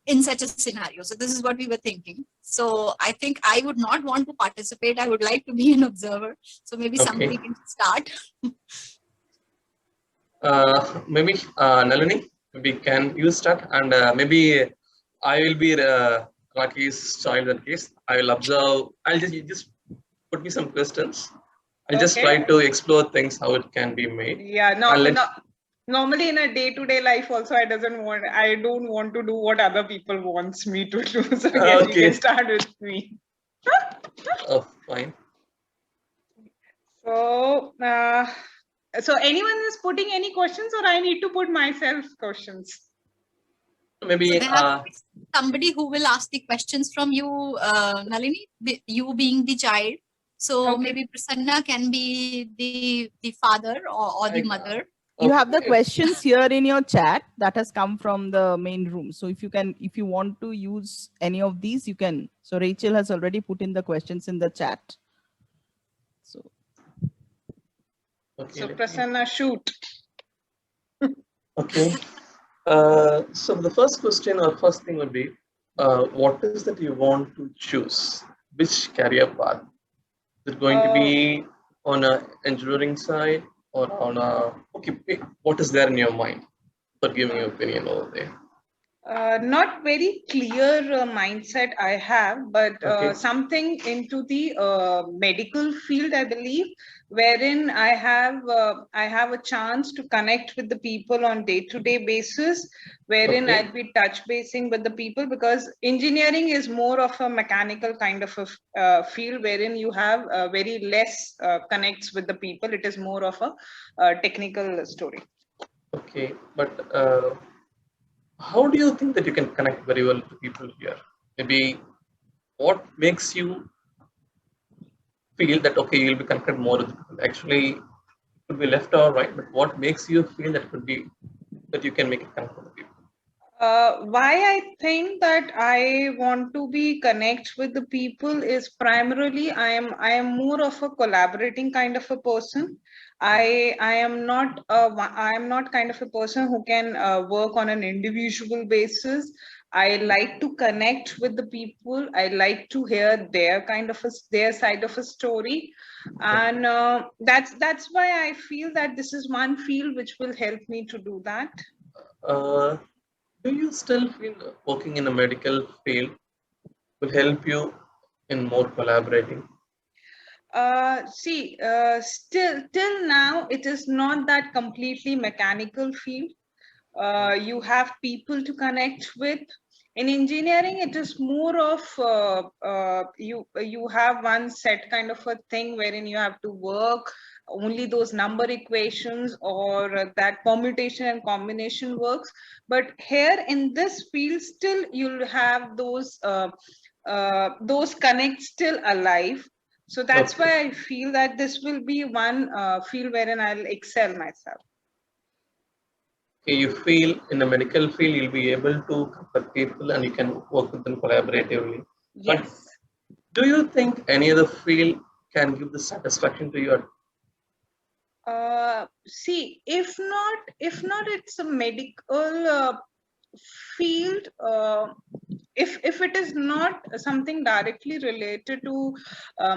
in such a scenario? So this is what we were thinking. So I think I would not want to participate. I would like to be an observer. So maybe somebody can start. Maybe Nalini, maybe can you start, and maybe I will be Raki's child in case. I will observe. I'll just put me some questions. I'll just try to explore things, how it can be made. Yeah, normally in a day-to-day life also, I don't want to do what other people wants me to do. So yes, you can start with me. Oh, fine. So, so anyone is putting any questions, or I need to put myself questions? Maybe So somebody who will ask the questions from you, Nalini, you being the child. So maybe Prasanna can be the father or the mother. You have the questions here in your chat that has come from the main room. So if you want to use any of these, you can. So Rachel has already put in the questions in the chat. So Prasanna, shoot. Okay. So the first question or first thing would be, what is that you want to choose? Which career path? Is it going to be on a engineering side or on a, okay, what is there in your mind for giving your opinion over there? Not very clear mindset I have, but something into the medical field, I believe, wherein I have a chance to connect with the people on day-to-day basis, wherein I'll be touch basing with the people, because engineering is more of a mechanical kind of a field wherein you have very less connects with the people. It is more of a technical story. Okay, but how do you think that you can connect very well to people here? Maybe what makes you feel that, okay, you'll be connected more with people? Actually, it could be left or right, but what makes you feel that could be that you can make it connect with the people? Why I think that I want to be connect with the people is primarily I am more of a collaborating kind of a person. I am not kind of a person who can work on an individual basis. I like to connect with the people. I like to hear their their side of a story, and that's why I feel that this is one field which will help me to do that. Do you still feel working in a medical field will help you in more collaborating? Still till now it is not that completely mechanical field. You have people to connect with. In engineering, it is more of you have one set kind of a thing wherein you have to work only those number equations or that permutation and combination works. But here in this field, still you'll have those connects still alive. So that's why I feel that this will be one field wherein I'll excel myself. Okay, you feel in the medical field you'll be able to contact people and you can work with them collaboratively. Yes. But do you think any other field can give the satisfaction to you? See, if not, it's a medical field. If it is not something directly related to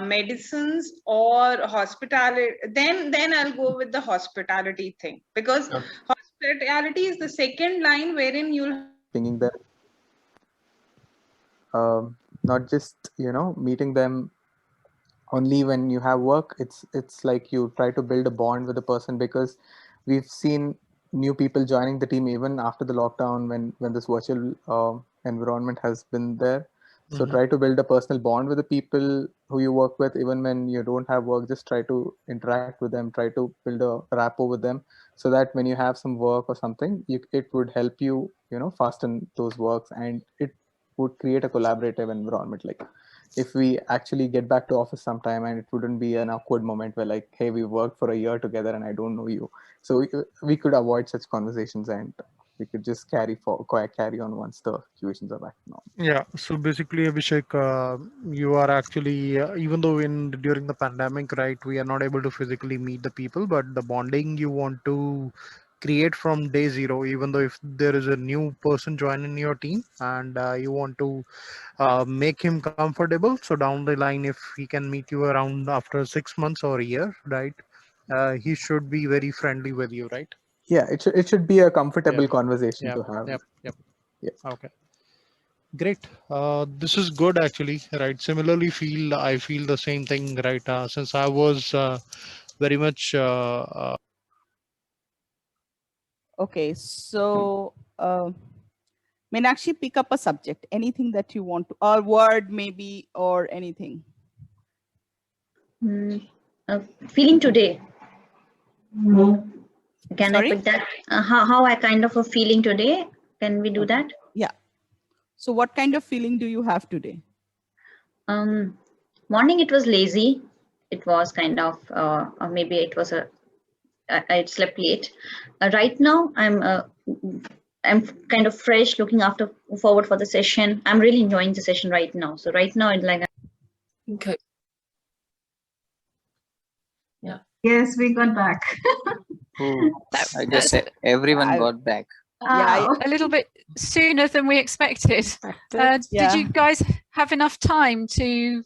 medicines or hospitality, then I'll go with the hospitality thing, because hospitality is the second line wherein you'll Bringing them, not just meeting them only when you have work. It's like you try to build a bond with the person, because we've seen new people joining the team even after the lockdown when this virtual environment has been there. So try to build a personal bond with the people who you work with, even when you don't have work. Just try to interact with them, try to build a rapport with them, so that when you have some work or something, it would help you fasten those works, and it would create a collaborative environment. Like if we actually get back to office sometime, and it wouldn't be an awkward moment where like, hey, we worked for a year together and I don't know you. So we could avoid such conversations, and we could just carry on once the situations are back now. Yeah, so basically, Abhishek, you are actually, even though during the pandemic, right, we are not able to physically meet the people, but the bonding you want to create from day zero, even though if there is a new person joining your team, and you want to make him comfortable, so down the line, if he can meet you around after 6 months or a year, right, he should be very friendly with you, right? Yeah, it should be a comfortable conversation to have. Yep. Yeah. Okay. Great. This is good actually, right? Similarly, I feel the same thing, right? Since I was very much. Okay, so Meenakshi, pick up a subject, anything that you want to, or word maybe, or anything. Feeling today. Can Sorry? I put that? How I kind of a feeling today? Can we do that? Yeah. So what kind of feeling do you have today? Morning it was lazy. It was kind of, or maybe it was I slept late. Right now I'm kind of fresh, looking forward for the session. I'm really enjoying the session right now. So right now it's like. Okay. Yeah. Yes, we got back. I just said everyone got back. Yeah, a little bit sooner than we expected. Did you guys have enough time to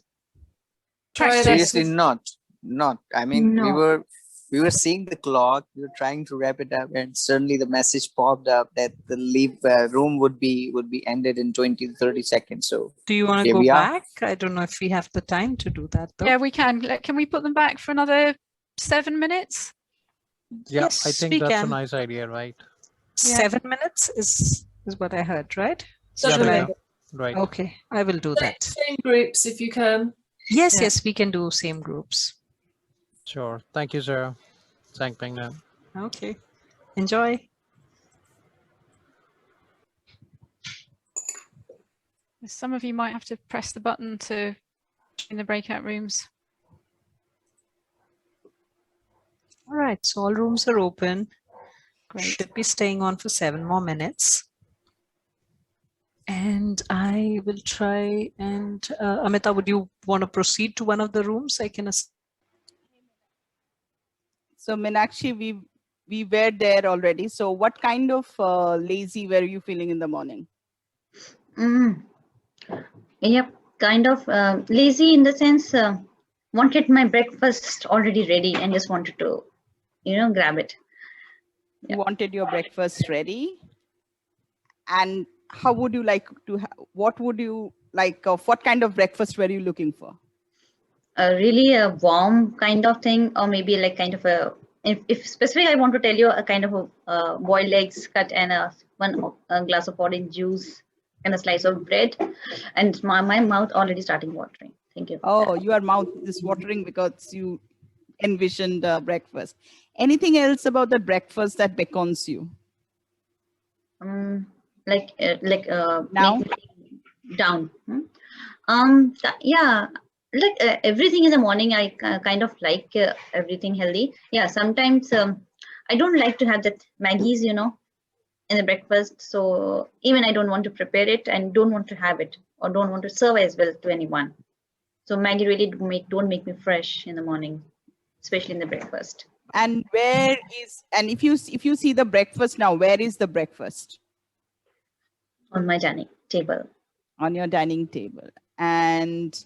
practice? Seriously, not. not. I mean, we No. were seeing the clock. We were trying to wrap it up, and suddenly the message popped up that the leave room would be ended in 20 to 30 seconds. So Do you want to here go we are. back? I don't know if we have the time to do that though. Yeah, we can. Can we put them back for another 7 minutes? Yeah, Yes, I think we that's a can. nice idea, right? 7 minutes is what I heard, right? Yeah, Shall I? Meena, right. Okay, I will do that. Same groups if you can. Yes, Yeah. yes, we can do same groups. Sure. Thank you, sir. Thank Pengna. Okay, enjoy. Some of you might have to press the button to join the breakout rooms. All right, so all rooms are open. Great. Should be staying on for 7 more minutes. And I will try and Amita, would you want to proceed to one of the rooms? I can. So Meenakshi, we were there already. So what kind of lazy were you feeling in the morning? Yep, kind of lazy in the sense wanted my breakfast already ready and just wanted to, grab it. You wanted your breakfast ready. And how would you like to what would you like, what kind of breakfast were you looking for? Really a warm kind of thing, or maybe like kind of if specifically I want to tell you a kind of a boiled eggs cut and a glass of orange juice and a slice of bread, and my mouth already starting watering. Thank you. Oh, your mouth is watering because you envisioned breakfast. Anything else about the breakfast that beckons you? Now Now? Down. Yeah, like everything in the morning I kind of like everything healthy. Yeah, sometimes I don't like to have that Maggie's, in the breakfast, so even I don't want to prepare it and don't want to have it or don't want to serve as well to anyone. So Maggie really don't make me fresh in the morning, especially in the breakfast. And if you see the breakfast now, where is the breakfast? On my dining table. On your dining table. And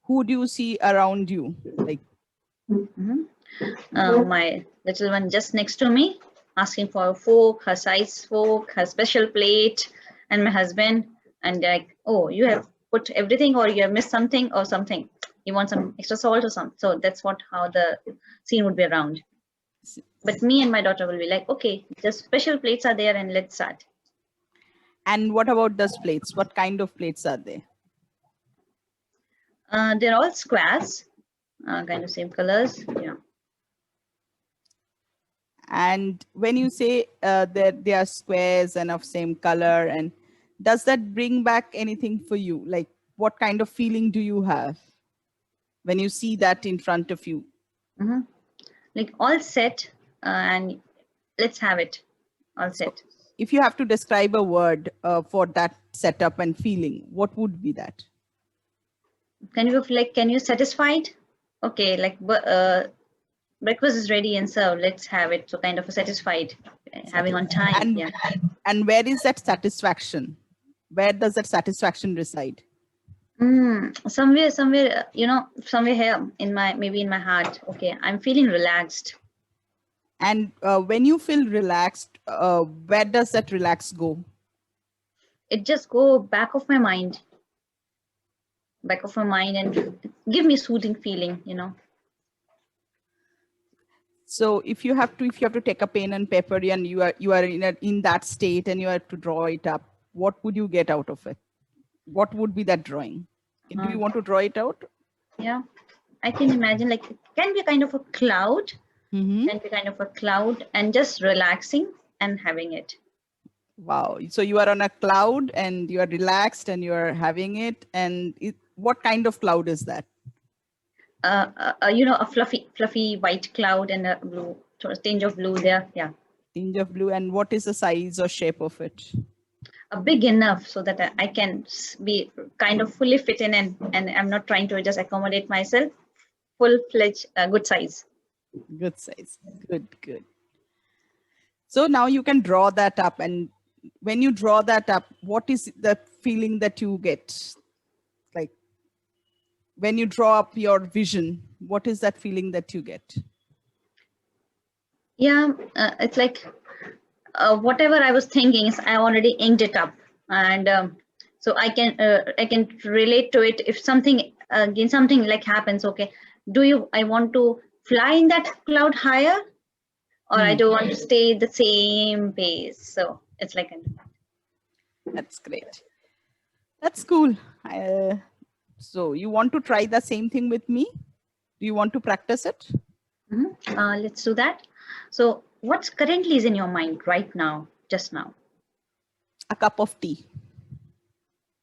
who do you see around you? Like my little one just next to me, asking for a fork, her size fork, her special plate, and my husband. And like, oh, you have put everything, or you have missed something, or something. You want some extra salt or something. So that's how the scene would be around. But me and my daughter will be like, okay, just special plates are there, and let's start. And what about those plates? What kind of plates are they? They're all squares, kind of same colors. Yeah. And when you say that they are squares and of same color, and does that bring back anything for you? Like, what kind of feeling do you have when you see that in front of you? Like all set, and let's have it all set. If you have to describe a word for that setup and feeling, what would be that? Can you satisfied? Okay, like breakfast is ready and served. Let's have it. So kind of a satisfied, having on time. And, yeah. And where is that satisfaction? Where does that satisfaction reside? Somewhere, somewhere here maybe in my heart. Okay, I'm feeling relaxed. And when you feel relaxed, where does that relax go? It just go back of my mind. Back of my mind and give me soothing feeling, So if you have to take a pen and paper and you are in that state and you have to draw it up, what would you get out of it? What would be that drawing? Do you want to draw it out? Yeah, I can imagine, like it can be kind of a cloud, can be kind of a cloud, and just relaxing and having it. Wow. So you are on a cloud and you are relaxed and you are having it. And what kind of cloud is that? A fluffy white cloud and a blue, tinge of blue there. Yeah. Tinge of blue. And what is the size or shape of it? Big enough so that I can be kind of fully fit in, and I'm not trying to just accommodate myself. Full-fledged, good size. Good size. Good. So now you can draw that up, and when you draw that up, what is the feeling that you get? Like, when you draw up your vision, what is that feeling that you get? Yeah, it's like whatever I was thinking is I already inked it up, and so I can relate to it. If something again something like happens, okay, I want to fly in that cloud higher, or I don't want to stay the same pace. So it's like That's great. That's cool. So you want to try the same thing with me? Do you want to practice it? Let's do that. So what's currently is in your mind right now, just now? A cup of tea.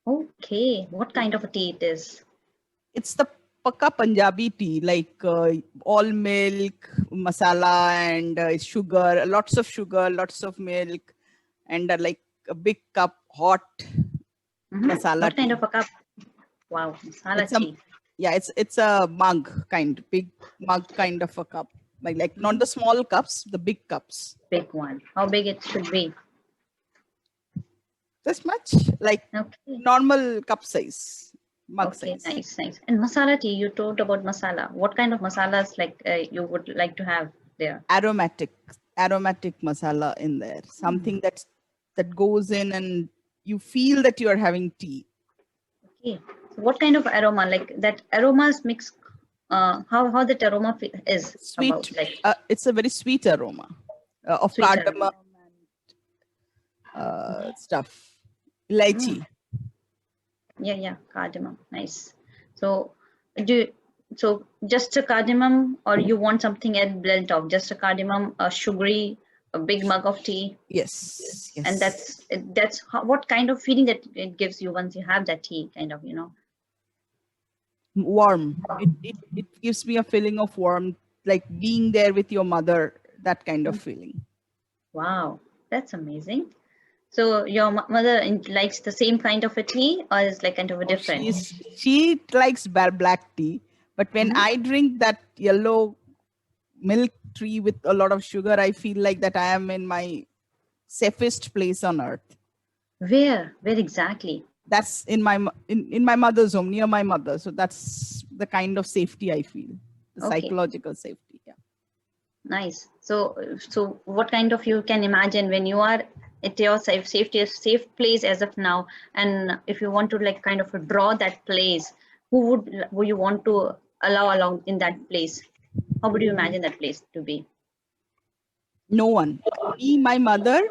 Okay, what kind of a tea it is? It's the Pakka Punjabi tea, like all milk, masala, and sugar, lots of sugar, lots of milk, and like a big cup hot masala What kind tea. of a cup? Wow, masala tea. Yeah, it's a mug kind, big mug kind of a cup. Like not the small cups, the big cups. Big one. How big it should be? This much, like normal cup size, mug size. Nice. And masala tea, you talked about masala. What kind of masalas like you would like to have there? Aromatic masala in there. Something that goes in and you feel that you are having tea. Okay. So what kind of aroma? Like that aromas mix. How that aroma is Sweet. About, like it's a very sweet aroma of sweet cardamom and stuff. Lychee. Yeah, cardamom. Nice. So just a cardamom, or you want something else blend of just a cardamom, a sugary, a big mug of tea? Yes. And that's what kind of feeling that it gives you once you have that tea, kind of, Warm. It gives me a feeling of warmth, like being there with your mother, that kind of feeling. Wow, that's amazing. So your mother likes the same kind of a tea, or is like kind of a different? She likes black tea, but when I drink that yellow milk tea with a lot of sugar, I feel like that I am in my safest place on earth. Where exactly? That's in my mother's home, near my mother. So that's the kind of safety I feel, the psychological safety. Yeah. Nice. So what kind of you can imagine when you are at your safe place as of now, and if you want to like kind of draw that place, who would you want to allow along in that place? How would you imagine that place to be? No one. Me, my mother,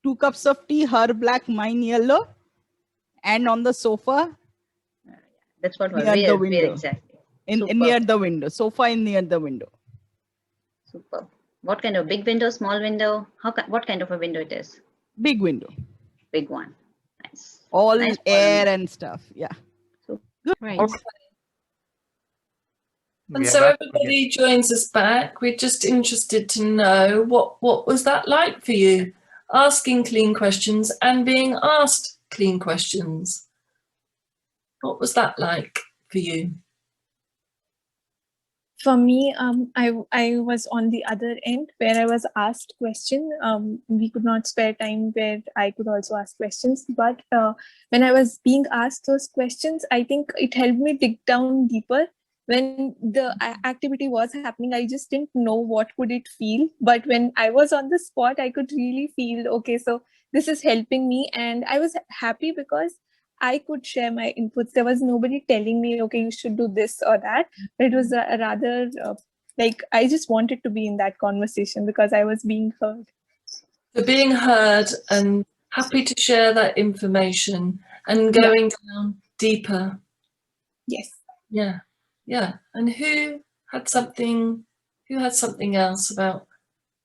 2 cups of tea, her black, mine yellow, and on the sofa. That's what near the window. Where exactly? Near the window. Sofa near the window. Super. What kind of big window, small window? What kind of a window it is? Big window. Big one. Nice. All nice air and stuff. Yeah. So great. And so everybody joins us back. We're just interested to know what was that like for you? Asking clean questions and being asked clean questions. What was that like for you? For me, I was on the other end where I was asked question. We could not spare time where I could also ask questions. But when I was being asked those questions, I think it helped me dig down deeper. When the activity was happening, I just didn't know what would it feel. But when I was on the spot, I could really feel, okay, so this is helping me. And I was happy because I could share my inputs. There was nobody telling me, okay, you should do this or that. But it was rather like I just wanted to be in that conversation because I was being heard. So being heard and happy to share that information and going down deeper. Yes. Yeah. And who had something else about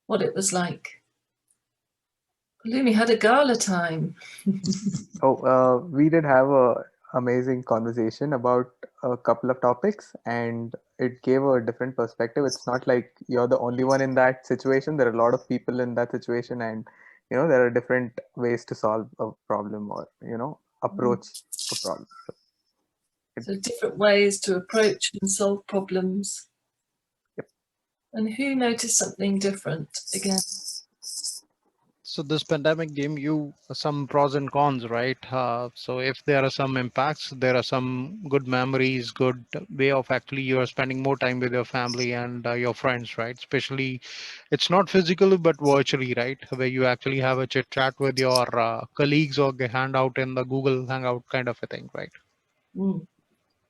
what it was like? Lumi had a gala time. We did have a amazing conversation about a couple of topics, and it gave a different perspective. It's not like you're the only one in that situation. There are a lot of people in that situation, and there are different ways to solve a problem or approach a problem. So different ways to approach and solve problems. Yep. And who noticed something different again? So this pandemic gave you some pros and cons, right? So if there are some impacts, there are some good memories, good way of actually you are spending more time with your family and your friends, right? Especially, it's not physically but virtually, right? Where you actually have a chit chat with your colleagues or hand out in the Google Hangout kind of a thing, right? Mm.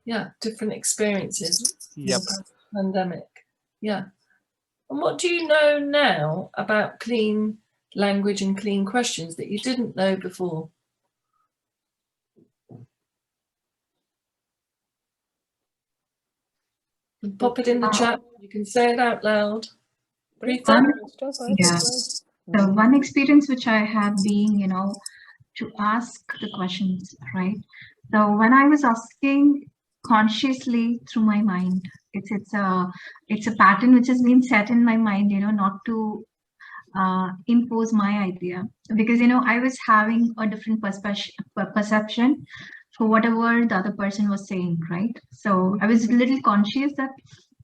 Yeah, different experiences in Yep. the pandemic. Yeah. And what do you know now about clean language and clean questions that you didn't know before? Pop it in the chat. You can say it out loud. Preeta? Yeah. So one experience which I had being, to ask the questions, right? So when I was asking consciously through my mind, it's a pattern which has been set in my mind, not to impose my idea, because I was having a different perception for whatever the other person was saying, right? So I was a little conscious that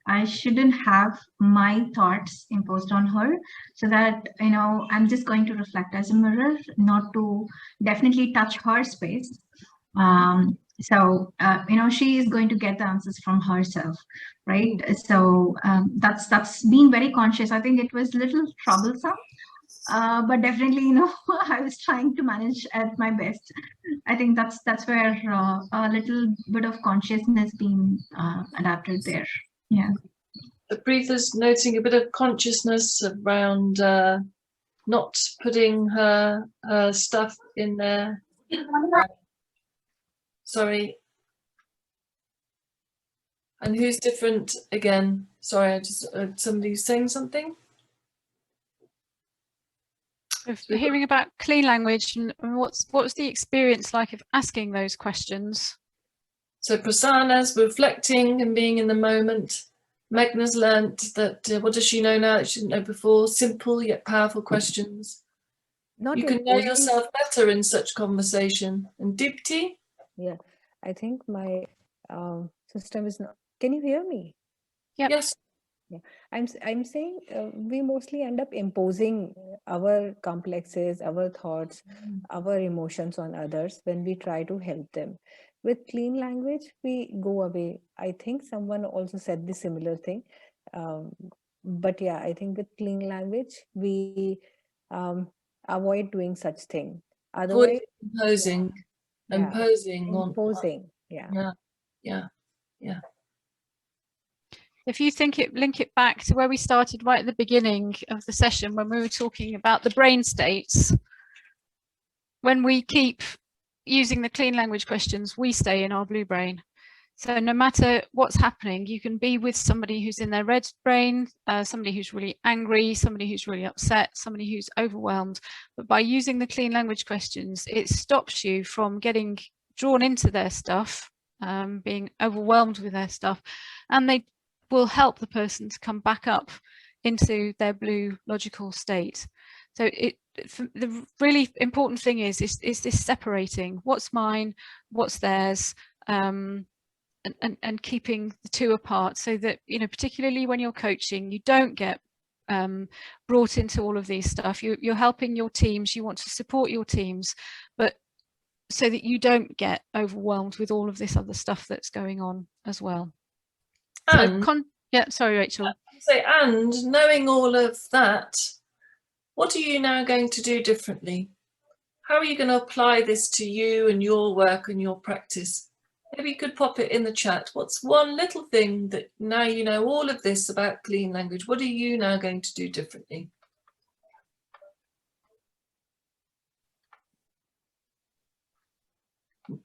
I shouldn't have my thoughts imposed on her, so that I'm just going to reflect as a mirror, not to definitely touch her space. So she is going to get the answers from herself, right? So that's being very conscious. I think it was a little troublesome, but definitely I was trying to manage at my best. I think that's where a little bit of consciousness being adapted there. Yeah. The Preeta's noting a bit of consciousness around not putting her stuff in there. Sorry. And who's different again? Sorry, I just somebody's saying something. Of hearing about clean language and what was the experience like of asking those questions? So Prasanna's reflecting and being in the moment. Megna's learnt that what does she know now that she didn't know before? Simple yet powerful questions. Not you can know imposing. yourself better in such conversation. And Dipti? Yeah, I think my system is not. Can you hear me? Yep. Yes. Yeah, I'm saying we mostly end up imposing our complexes, our thoughts, our emotions on others when we try to help them. With clean language, we go away. I think someone also said the similar thing. But yeah, I think with clean language, we avoid doing such thing. Otherwise, imposing, yeah, imposing imposing. Yeah. Yeah. If you link it back to where we started right at the beginning of the session when we were talking about the brain states, when we keep using the clean language questions, we stay in our blue brain. So no matter what's happening, you can be with somebody who's in their red brain, somebody who's really angry, somebody who's really upset, somebody who's overwhelmed. But by using the clean language questions, it stops you from getting drawn into their stuff, being overwhelmed with their stuff, and they will help the person to come back up into their blue logical state. So the really important thing is this separating what's mine, what's theirs, and keeping the two apart, so that particularly when you're coaching, you don't get brought into all of these stuff. You're helping your teams, you want to support your teams, but so that you don't get overwhelmed with all of this other stuff that's going on as well. And yeah, sorry, Rachel. And knowing all of that, what are you now going to do differently? How are you going to apply this to you and your work and your practice? Maybe you could pop it in the chat. What's one little thing that now you know all of this about clean language? What are you now going to do differently?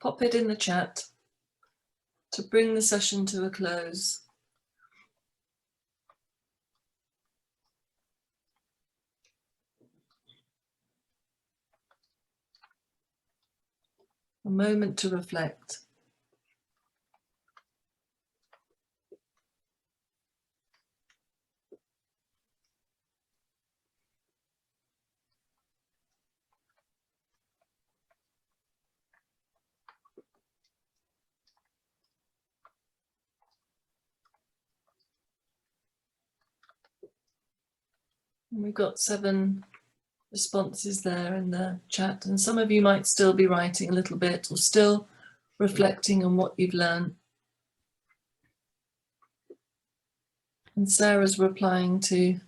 Pop it in the chat to bring the session to a close. A moment to reflect. We've got 7 responses there in the chat, and some of you might still be writing a little bit or still reflecting on what you've learned. And Sarah's replying to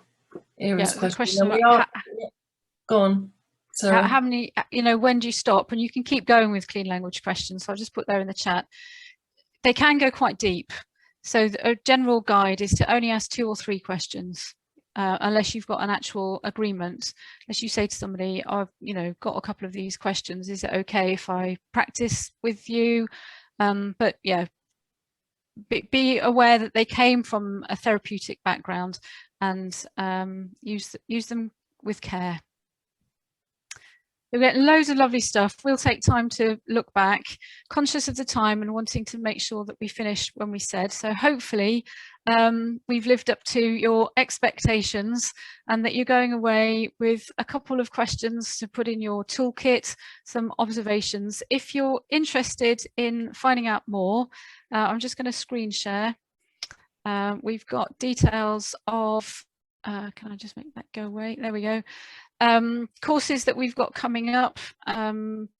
Ira's question. question And we about are, go on, Sarah. how many, when do you stop? And you can keep going with clean language questions. So I'll just put there in the chat. They can go quite deep. So a general guide is to only ask 2 or 3 questions, unless you've got an actual agreement. Unless you say to somebody, I've got a couple of these questions, is it okay if I practice with you? But yeah, be aware that they came from a therapeutic background, and use them with care. We'll get loads of lovely stuff. We'll take time to look back, conscious of the time and wanting to make sure that we finish when we said. So hopefully we've lived up to your expectations, and that you're going away with a couple of questions to put in your toolkit, some observations. If you're interested in finding out more, I'm just going to screen share. We've got details of, can I just make that go away? There we go. Courses that we've got coming up.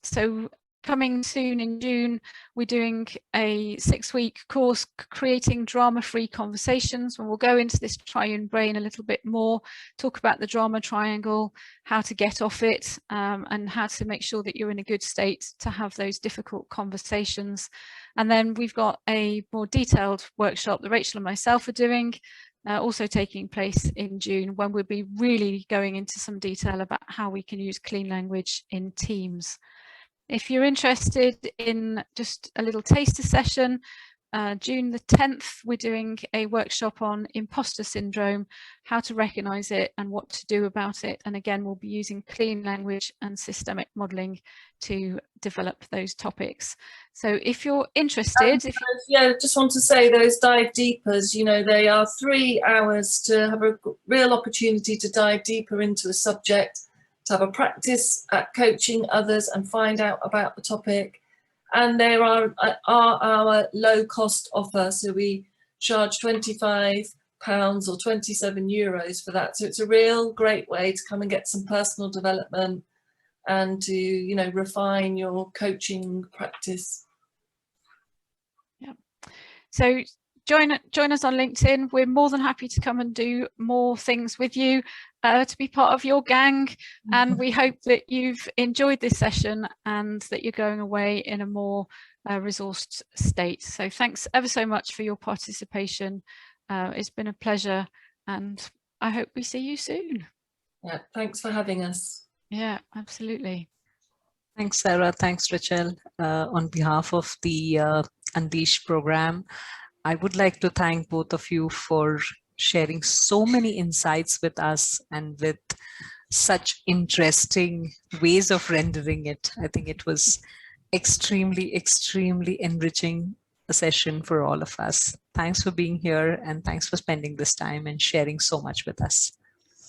So coming soon in June, we're doing a 6-week course, Creating Drama-Free Conversations, when we'll go into this triune brain a little bit more, talk about the drama triangle, how to get off it, and how to make sure that you're in a good state to have those difficult conversations. And then we've got a more detailed workshop that Rachel and myself are doing, also taking place in June, when we'll be really going into some detail about how we can use clean language in teams. If you're interested in just a little taster session, June the 10th, we're doing a workshop on Imposter Syndrome, how to recognize it and what to do about it. And again, we'll be using clean language and systemic modeling to develop those topics. So if you're interested, yeah, just want to say those dive deepers, they are 3 hours to have a real opportunity to dive deeper into a subject, to have a practice at coaching others and find out about the topic. And there are our low cost offer. So we charge £25 or 27 euros for that. So it's a real great way to come and get some personal development and to, refine your coaching practice. Yeah. So join us on LinkedIn. We're more than happy to come and do more things with you, to be part of your gang. And we hope that you've enjoyed this session and that you're going away in a more resourced state. So thanks ever so much for your participation. It's been a pleasure, and I hope we see you soon. Yeah, thanks for having us. Yeah, absolutely. Thanks, Sarah. Thanks, Rachel. On behalf of the Unleash program, I would like to thank both of you for sharing so many insights with us and with such interesting ways of rendering it. I think it was extremely, extremely enriching a session for all of us. Thanks for being here, and thanks for spending this time and sharing so much with us.